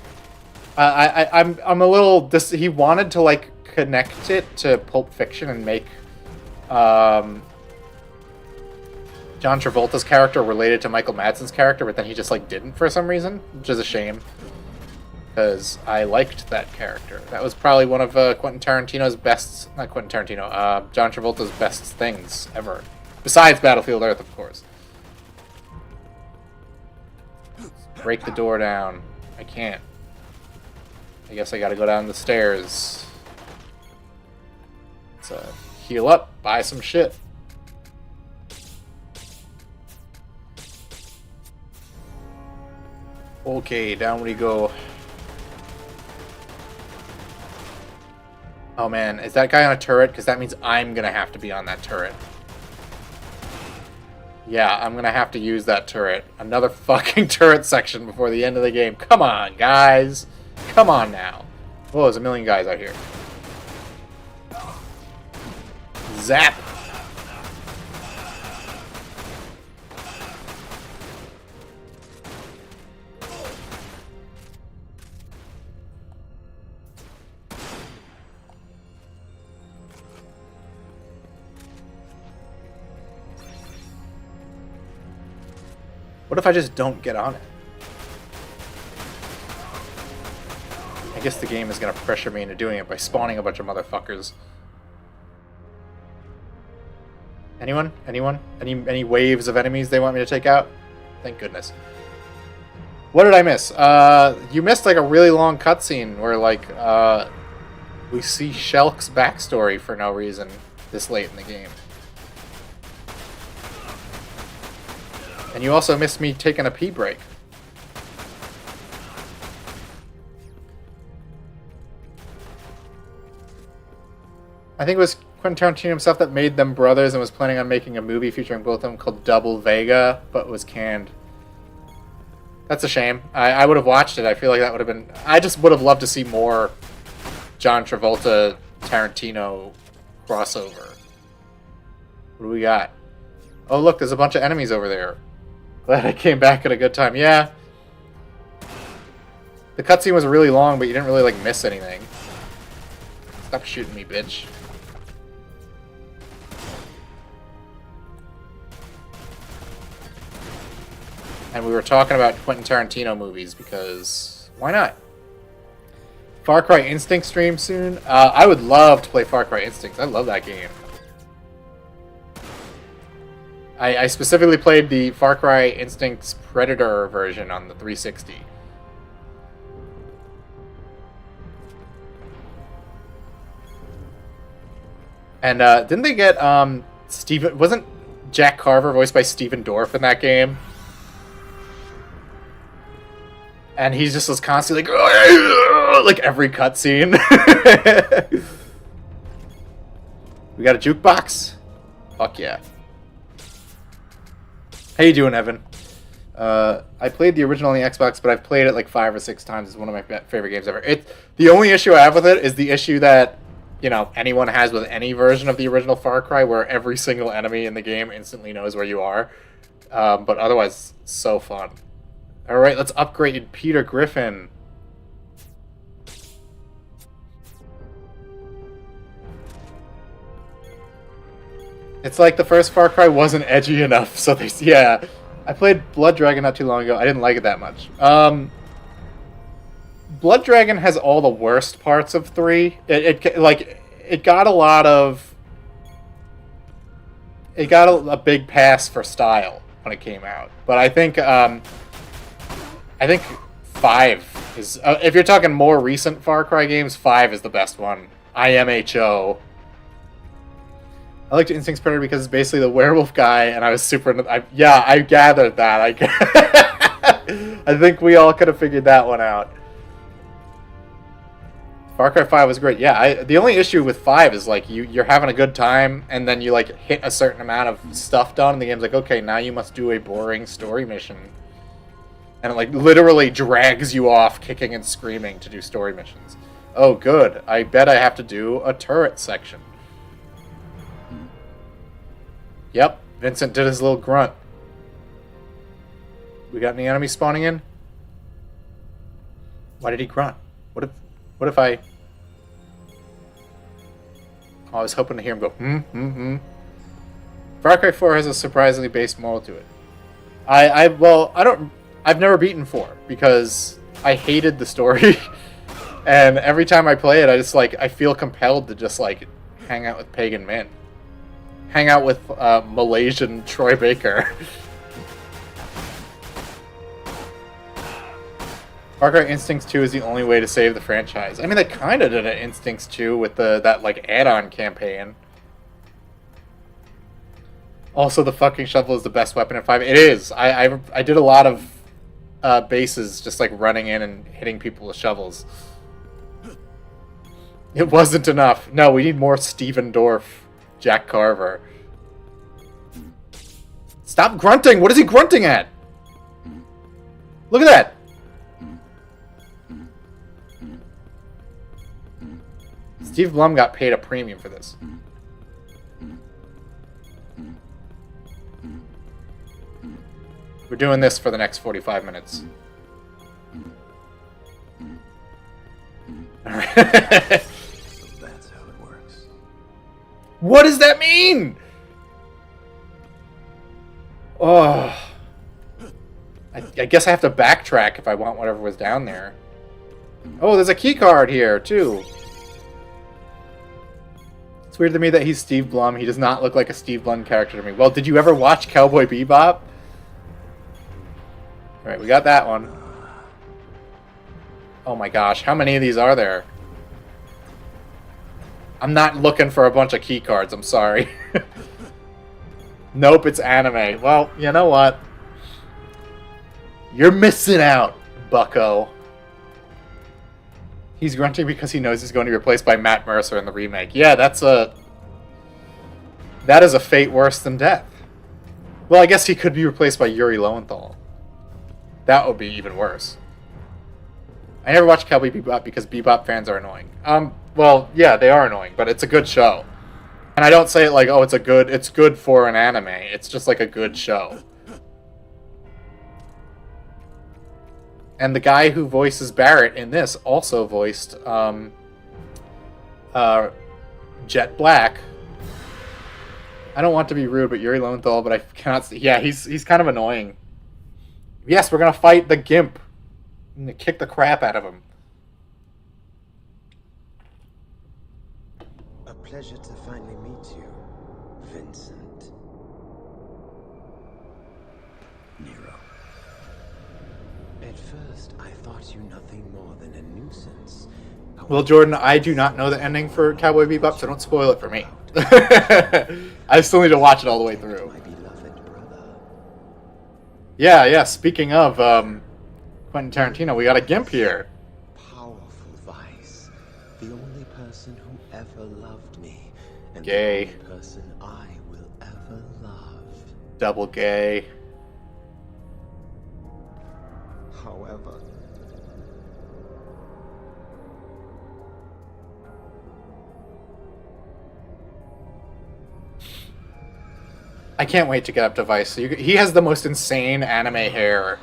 I'm a little... he wanted to like connect it to Pulp Fiction and make John Travolta's character related to Michael Madsen's character, but then he just like didn't for some reason, which is a shame. Because I liked that character. That was probably one of Quentin Tarantino's best... Not Quentin Tarantino. John Travolta's best things ever. Besides Battlefield Earth, of course. Break the door down. I can't. I guess I gotta go down the stairs. Let's heal up. Buy some shit. Okay, down we go. Oh man, is that guy on a turret? Because that means I'm going to have to be on that turret. Yeah, I'm going to have to use that turret. Another fucking turret section before the end of the game. Come on, guys. Come on now. Whoa, there's a million guys out here. Zap. What if I just don't get on it? I guess the game is going to pressure me into doing it by spawning a bunch of motherfuckers. Anyone? Anyone? Any waves of enemies they want me to take out? Thank goodness. What did I miss? You missed like a really long cutscene where like we see Shulk's backstory for no reason this late in the game. And you also missed me taking a pee break. I think it was Quentin Tarantino himself that made them brothers and was planning on making a movie featuring both of them called Double Vega, but was canned. That's a shame. I would have watched it. I feel like that would have been... I just would have loved to see more John Travolta Tarantino crossover. What do we got? Oh look, there's a bunch of enemies over there. Glad I came back at a good time. Yeah. The cutscene was really long, but you didn't really, like, miss anything. Stop shooting me, bitch. And we were talking about Quentin Tarantino movies, because... why not? Far Cry Instinct stream soon? I would love to play Far Cry Instinct. I love that game. I specifically played the Far Cry Instinct's Predator version on the 360. And didn't they get Steven... wasn't Jack Carver voiced by Stephen Dorff in that game? And he just was constantly like... like every cutscene. We got a jukebox. Fuck yeah. How you doing, Evan? I played the original on the Xbox, but I've played it like 5 or 6 times. It's one of my favorite games ever. The only issue I have with it is the issue that, you know, anyone has with any version of the original Far Cry, where every single enemy in the game instantly knows where you are. But otherwise, so fun. All right, let's upgrade Peter Griffin. It's like the first Far Cry wasn't edgy enough, so they, yeah. I played Blood Dragon not too long ago. I didn't like it that much. Blood Dragon has all the worst parts of 3. It got a lot of... It got a big pass for style when it came out. But I think 5 is... if you're talking more recent Far Cry games, 5 is the best one. IMHO. I liked Instinct's Predator because it's basically the werewolf guy, and I was super... yeah, I gathered that. I think we all could have figured that one out. Far Cry 5 was great. Yeah, the only issue with 5 is, like, you're having a good time, and then you, like, hit a certain amount of stuff done, and the game's like, okay, now you must do a boring story mission. And it, like, literally drags you off kicking and screaming to do story missions. Oh, good. I bet I have to do a turret section. Yep, Vincent did his little grunt. We got any enemies spawning in? Why did he grunt? What if I... Oh, I was hoping to hear him go, Far Cry 4 has a surprisingly base moral to it. I've never beaten 4 because I hated the story. And every time I play it, I feel compelled to just, like, hang out with Pagan Min. Hang out with Malaysian Troy Baker. Far Cry Instincts 2 is the only way to save the franchise. I mean, they kind of did it Instincts 2 with that like add-on campaign. Also, the fucking shovel is the best weapon in 5. It is. I did a lot of bases just like running in and hitting people with shovels. It wasn't enough. No, we need more Steven Dorff. Jack Carver. Stop grunting! What is he grunting at? Look at that! Steve Blum got paid a premium for this. We're doing this for the next 45 minutes. Alright. That's how it works. What does that mean? Oh. I guess I have to backtrack if I want whatever was down there. Oh, there's a key card here, too. It's weird to me that he's Steve Blum. He does not look like a Steve Blum character to me. Well, did you ever watch Cowboy Bebop? Alright, we got that one. Oh my gosh, how many of these are there? I'm not looking for a bunch of key cards, I'm sorry. Nope, it's anime. Well, you know what? You're missing out, bucko. He's grunting because he knows he's going to be replaced by Matt Mercer in the remake. Yeah, that is a fate worse than death. Well, I guess he could be replaced by Yuri Lowenthal. That would be even worse. I never watched Cowboy Bebop because Bebop fans are annoying. Well, yeah, they are annoying, but it's a good show. And I don't say it like, oh, it's good for an anime. It's just like a good show. And the guy who voices Barrett in this also voiced Jet Black. I don't want to be rude, but Yuri Lowenthal, but I cannot... Yeah, he's kind of annoying. Yes, we're going to fight the Gimp. I'm going to kick the crap out of him. A pleasure to finally meet you, Vincent. Nero. At first, I thought you nothing more than a nuisance. Well, Jordan, I do not know the ending for Cowboy Bebop, so don't spoil it for me. I still need to watch it all the way through. My beloved brother. Yeah, speaking of Quentin Tarantino, we got a Gimp here. Powerful Gay. The only person I will ever love. Double gay. However, I can't wait to get up to Vice. He has the most insane anime hair.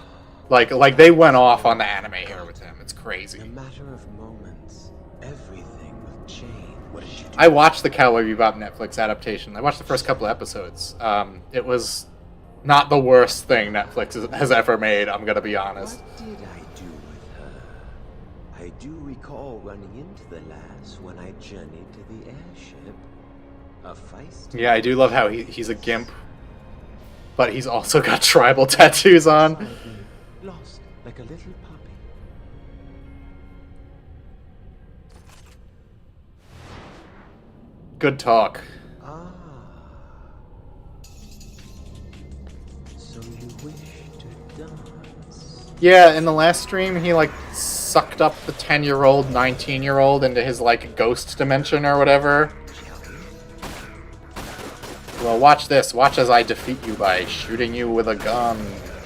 Like they went off on the anime hair with him. It's crazy. in a matter of moments, everything will change. What did you do? I watched the Cowboy Bebop Netflix adaptation. I watched the first couple episodes. It was not the worst thing Netflix has ever made, I'm gonna be honest. What did I do with her? I do recall running into the lass when I journeyed to the airship. A feisty. Yeah, I do love how he's a gimp, but he's also got tribal tattoos on. Lost like a little puppy. Good talk. Ah. So you wish to dance? Yeah, in the last stream, he like sucked up the 10-year-old, 19-year-old into his like ghost dimension or whatever. Well, watch this. Watch as I defeat you by shooting you with a gun.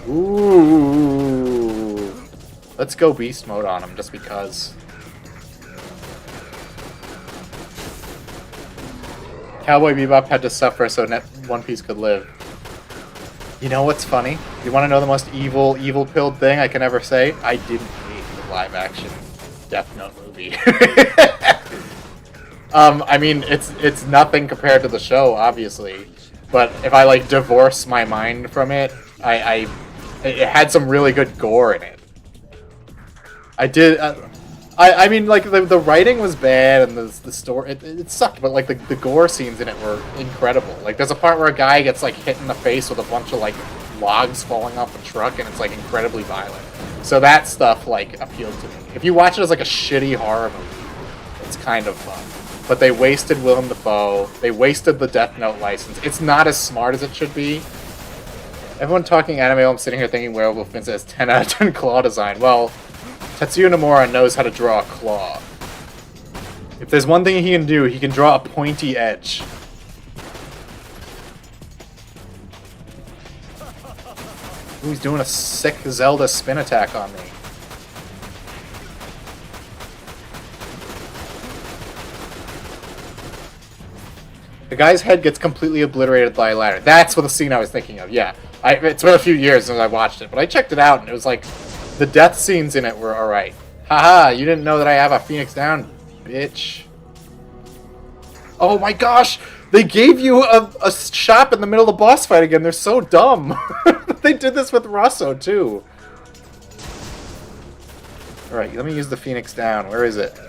Ooh. Let's go beast mode on him just because. Cowboy Bebop had to suffer so One Piece could live. You know what's funny? You want to know the most evil-pilled thing I can ever say? I didn't hate the live-action Death Note movie. I mean, it's nothing compared to the show, obviously. But if I like divorce my mind from it, it had some really good gore in it. I mean, like the writing was bad and the story it sucked, but like the gore scenes in it were incredible. Like there's a part where a guy gets like hit in the face with a bunch of like logs falling off a truck, and it's like incredibly violent. So that stuff like appealed to me. If you watch it as like a shitty horror movie, it's kind of fun. But they wasted Willem Dafoe. They wasted the Death Note license. It's not as smart as it should be. Everyone talking anime, I'm sitting here thinking Werewolf Vincent has 10 out of 10 claw design. Well, Tetsuya Nomura knows how to draw a claw. If there's one thing he can do, he can draw a pointy edge. Ooh, he's doing a sick Zelda spin attack on me. The guy's head gets completely obliterated by a ladder. That's what the scene I was thinking of, yeah. It's been a few years since I watched it, but I checked it out, and it was like, the death scenes in it were alright. Haha, you didn't know that I have a Phoenix down, bitch. Oh my gosh! They gave you a shop in the middle of the boss fight again. They're so dumb. They did this with Russo, too. Alright, let me use the Phoenix down. Where is it?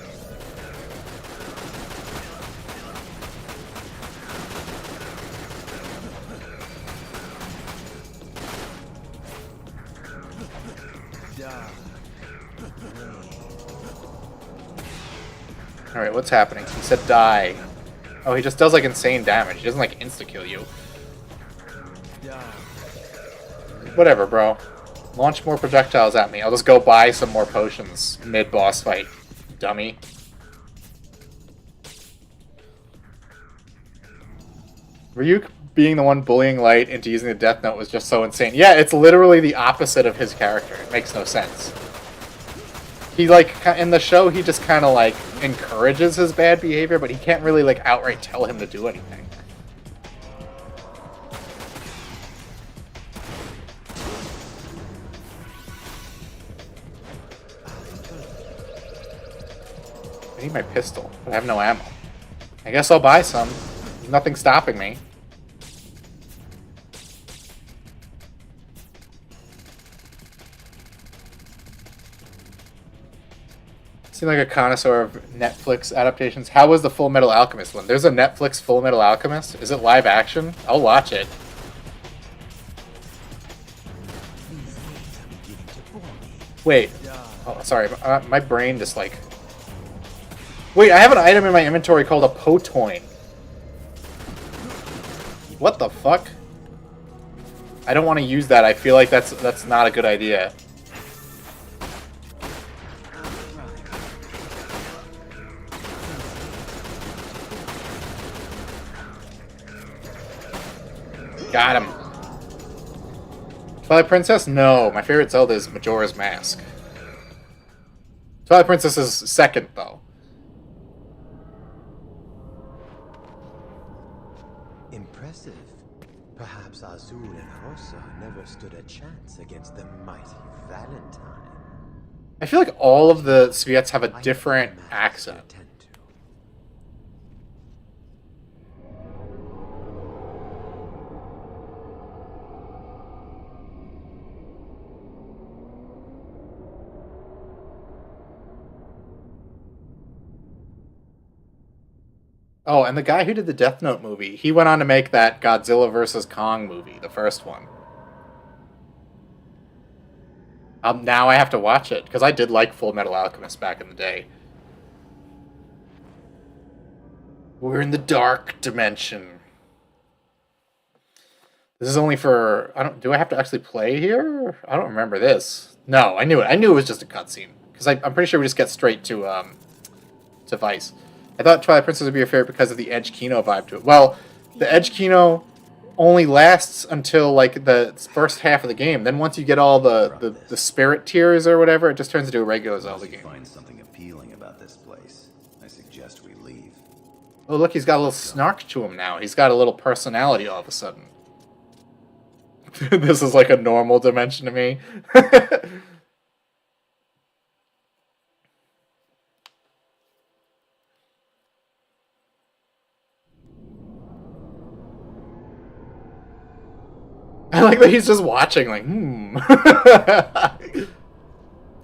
Alright, what's happening? He said die. Oh, he just does like insane damage. He doesn't like insta-kill you. Whatever, bro. Launch more projectiles at me. I'll just go buy some more potions mid-boss fight. Dummy. Ryuk being the one bullying Light into using the Death Note was just so insane. Yeah, it's literally the opposite of his character. It makes no sense. He, like, in the show, he just kind of, like, encourages his bad behavior, but he can't really, like, outright tell him to do anything. I need my pistol, but I have no ammo. I guess I'll buy some. There's nothing stopping me. Seem like a connoisseur of Netflix adaptations. How was the Full Metal Alchemist one? There's a Netflix Full Metal Alchemist? Is it live action? I'll watch it. Wait. Oh, sorry. My brain just like... Wait, I have an item in my inventory called a Potoin. What the fuck? I don't want to use that. I feel like that's not a good idea. Got him. Twilight Princess? No. My favorite Zelda is Majora's Mask. Twilight Princess is second, though. Impressive. Perhaps Azul and Rosa never stood a chance against the mighty Valentine. I feel like all of the Sviets have a different accent. Oh, and the guy who did the Death Note movie, he went on to make that Godzilla vs. Kong movie, the first one. Now I have to watch it, because I did like Full Metal Alchemist back in the day. We're in the dark dimension. This is only for... do I have to actually play here? I don't remember this. No, I knew it. I knew it was just a cutscene. Because I'm pretty sure we just get straight to Vice. I thought Twilight Princess would be your favorite because of the Edge Kino vibe to it. Well, the Edge Kino only lasts until, like, the first half of the game. Then once you get all the spirit tiers or whatever, it just turns into a regular Zelda game. Find something appealing about this place. I suggest we leave. Oh, look, he's got a little snark to him now. He's got a little personality all of a sudden. This is like a normal dimension to me. I like that he's just watching, like,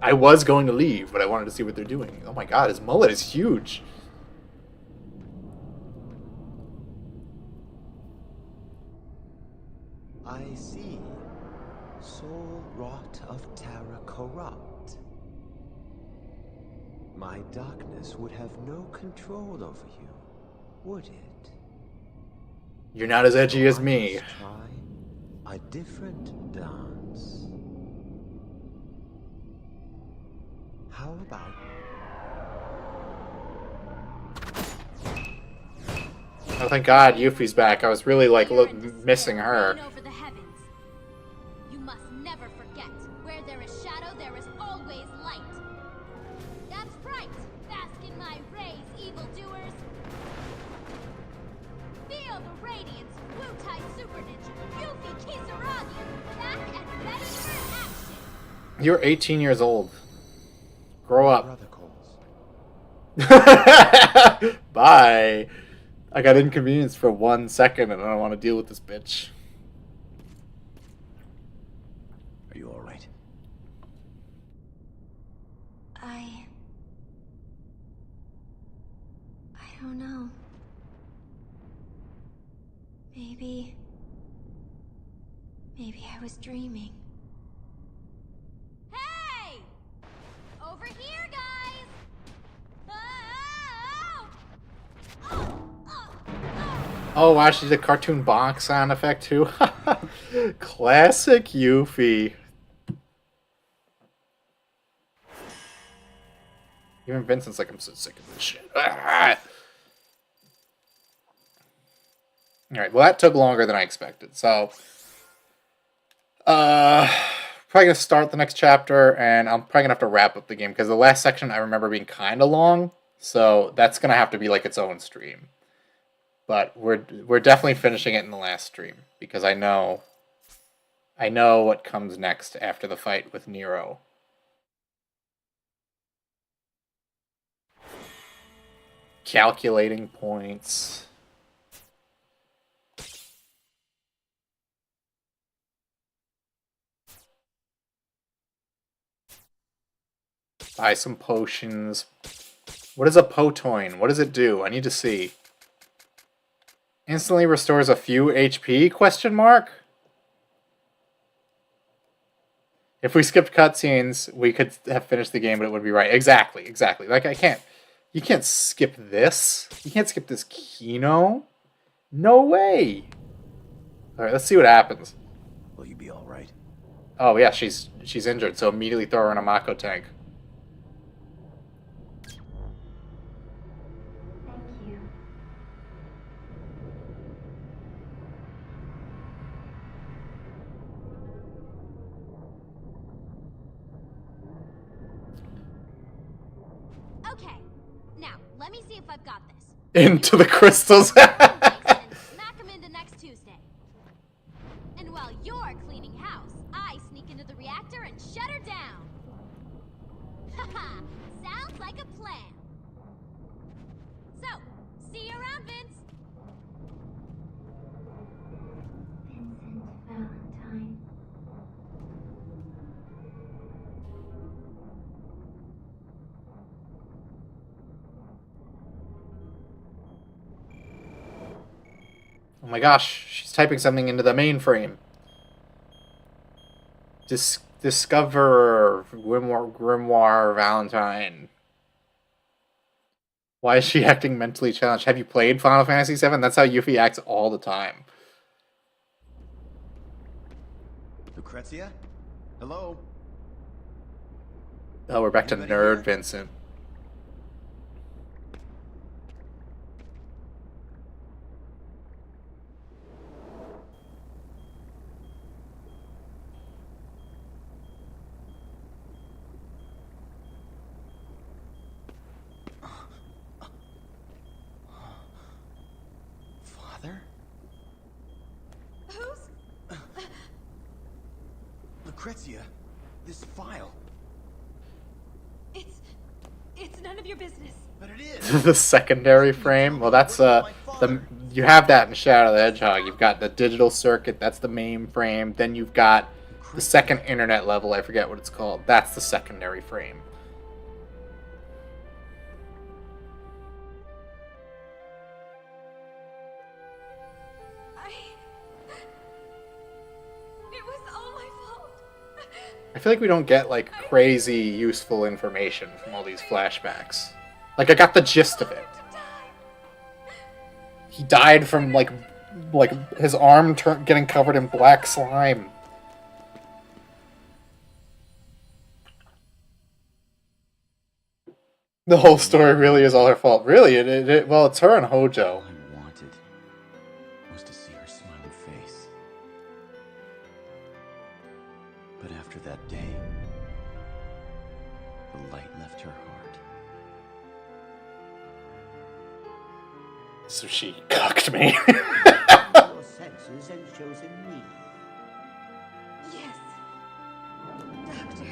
I was going to leave, but I wanted to see what they're doing. Oh my god, his mullet is huge. I see. Soul wrought of terror corrupt. My darkness would have no control over you, would it? You're not as edgy as me. Try a different dance. How about... Oh, thank God, Yuffie's back. I was really, like, missing her. Over the heavens. You must never forget, where there is shadow, there is always light. That's right. Bask in my rays, evildoers. Feel the radiance of Wu-Tai Super Ninja, Yuffie Kisaragi, back and ready for action. You're 18 years old. Grow up. Brother calls. Bye. I got inconvenienced for 1 second and I don't want to deal with this bitch. Are you alright? I don't know. Maybe I was dreaming. Hey! Over here, guys! Oh wow, she did a cartoon bonk sound effect too. Classic Yuffie. Even Vincent's like, I'm so sick of this shit. Alright, well that took longer than I expected, so probably gonna start the next chapter and I'm probably gonna have to wrap up the game because the last section I remember being kinda long, so that's gonna have to be like its own stream. But we're definitely finishing it in the last stream because I know what comes next after the fight with Nero. Calculating points. Buy some potions. What is a potoin? What does it do? I need to see. Instantly restores a few HP? Question mark? If we skipped cutscenes, we could have finished the game, but it would be right. Exactly, exactly. Like, you can't skip this. You can't skip this Kino. No way. Alright, let's see what happens. Will you be alright? Oh yeah, she's injured, so immediately throw her in a Mako tank. Thank you. Let me see if I've got this. Into the crystals. And smack him into next Tuesday. And while you're cleaning house, I sneak into the reactor and shut her down. Haha, sounds like a plan. So, see you around, Vince. Vincent Valentine. Oh my gosh, she's typing something into the mainframe. Discover Grimoire Valentine. Why is she acting mentally challenged? Have you played Final Fantasy VII? That's how Yuffie acts all the time. Lucrezia? Hello? Oh, we're back to Anybody Nerd here? Vincent. Father? Who's... Lucrezia, this file. It's none of your business. But it is. The secondary frame. Well, that's you have that in Shadow the Hedgehog. You've got the digital circuit. That's the main frame. Then you've got the second internet level. I forget what it's called. That's the secondary frame. It was all my fault. I feel like we don't get like crazy useful information from all these flashbacks. Like I got the gist of it. He died from like his arm getting covered in black slime. The whole story really is all her fault. Really, well, it's her and Hojo. All I wanted was to see her smiling face. But after that day, the light left her heart. So she cucked me. Your senses and chosen me. Yes. Doctor.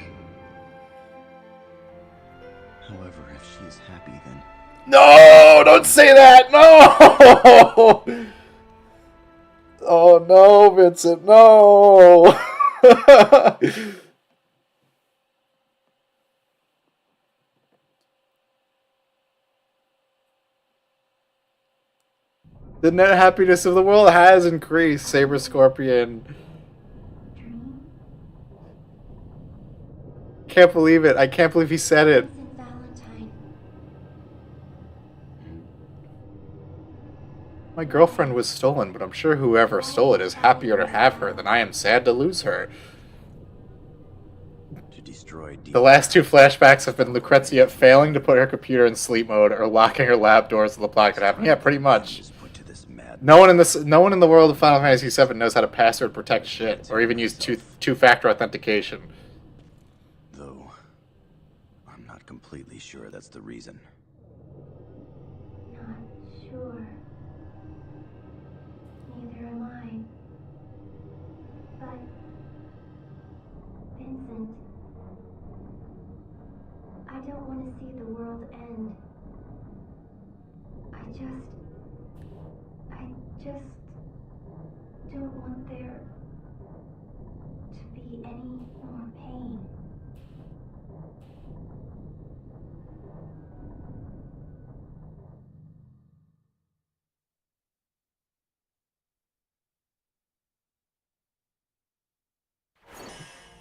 However, if she is happy, then No! Don't say that! No! Oh no, Vincent, no! The net happiness of the world has increased, Saber Scorpion. Can't believe it. I can't believe he said it. Vincent Valentine. My girlfriend was stolen, but I'm sure whoever stole it is happier to have her than I am sad to lose her. to destroy The last two flashbacks have been Lucrezia failing to put her computer in sleep mode or locking her lab doors so the plot could happen. Yeah, pretty much. put to this mad. No one in the world of Final Fantasy VII knows how to password protect shit or even use two-factor authentication. Though I'm not completely sure that's the reason. Not sure. Neither am I. But... Vincent... I don't want to see the world end. I just don't want there to be any more pain.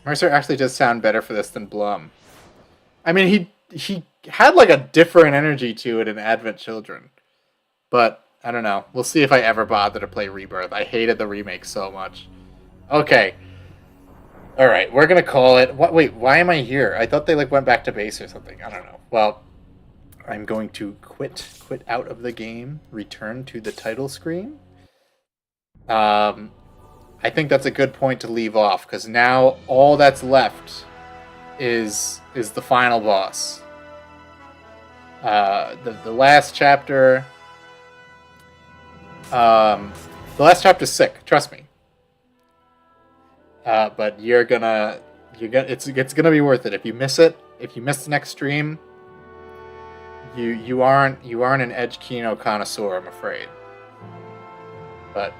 Mercer actually does sound better for this than Blum. I mean, he had like a different energy to it in Advent Children. But, I don't know. We'll see if I ever bother to play Rebirth. I hated the remake so much. Okay. Alright, we're gonna call it... Wait, why am I here? I thought they like went back to base or something. I don't know. Well, I'm going to quit out of the game, return to the title screen. I think that's a good point to leave off, because now all that's left is the final boss. The last chapter. The last chapter's sick. Trust me. But it's gonna be worth it. If you miss it, if you miss the next stream, you aren't an Edge Kino connoisseur, I'm afraid. But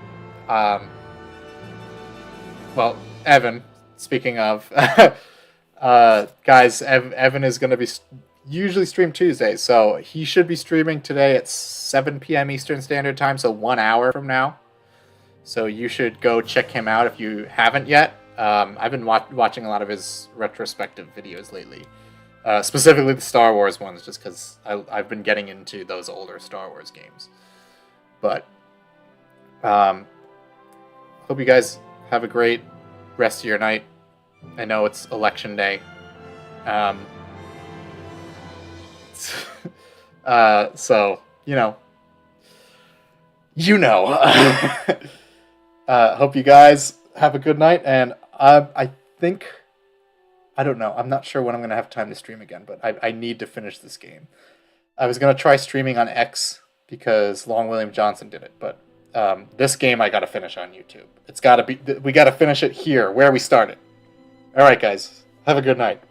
well, Evan. Speaking of, guys, Evan is gonna be usually stream Tuesdays, so he should be streaming today at 7 p.m. Eastern Standard Time, so 1 hour from now. So you should go check him out if you haven't yet. I've been watching a lot of his retrospective videos lately, specifically the Star Wars ones, just because I've been getting into those older Star Wars games. But hope you guys have a great rest of your night. I know it's election day. So hope you guys have a good night, and I don't know, I'm not sure when I'm gonna have time to stream again, but I need to finish this game. I was gonna try streaming on X because Long William Johnson did it, but this game I gotta finish on YouTube. We gotta finish it here where we started. All right, guys, have a good night.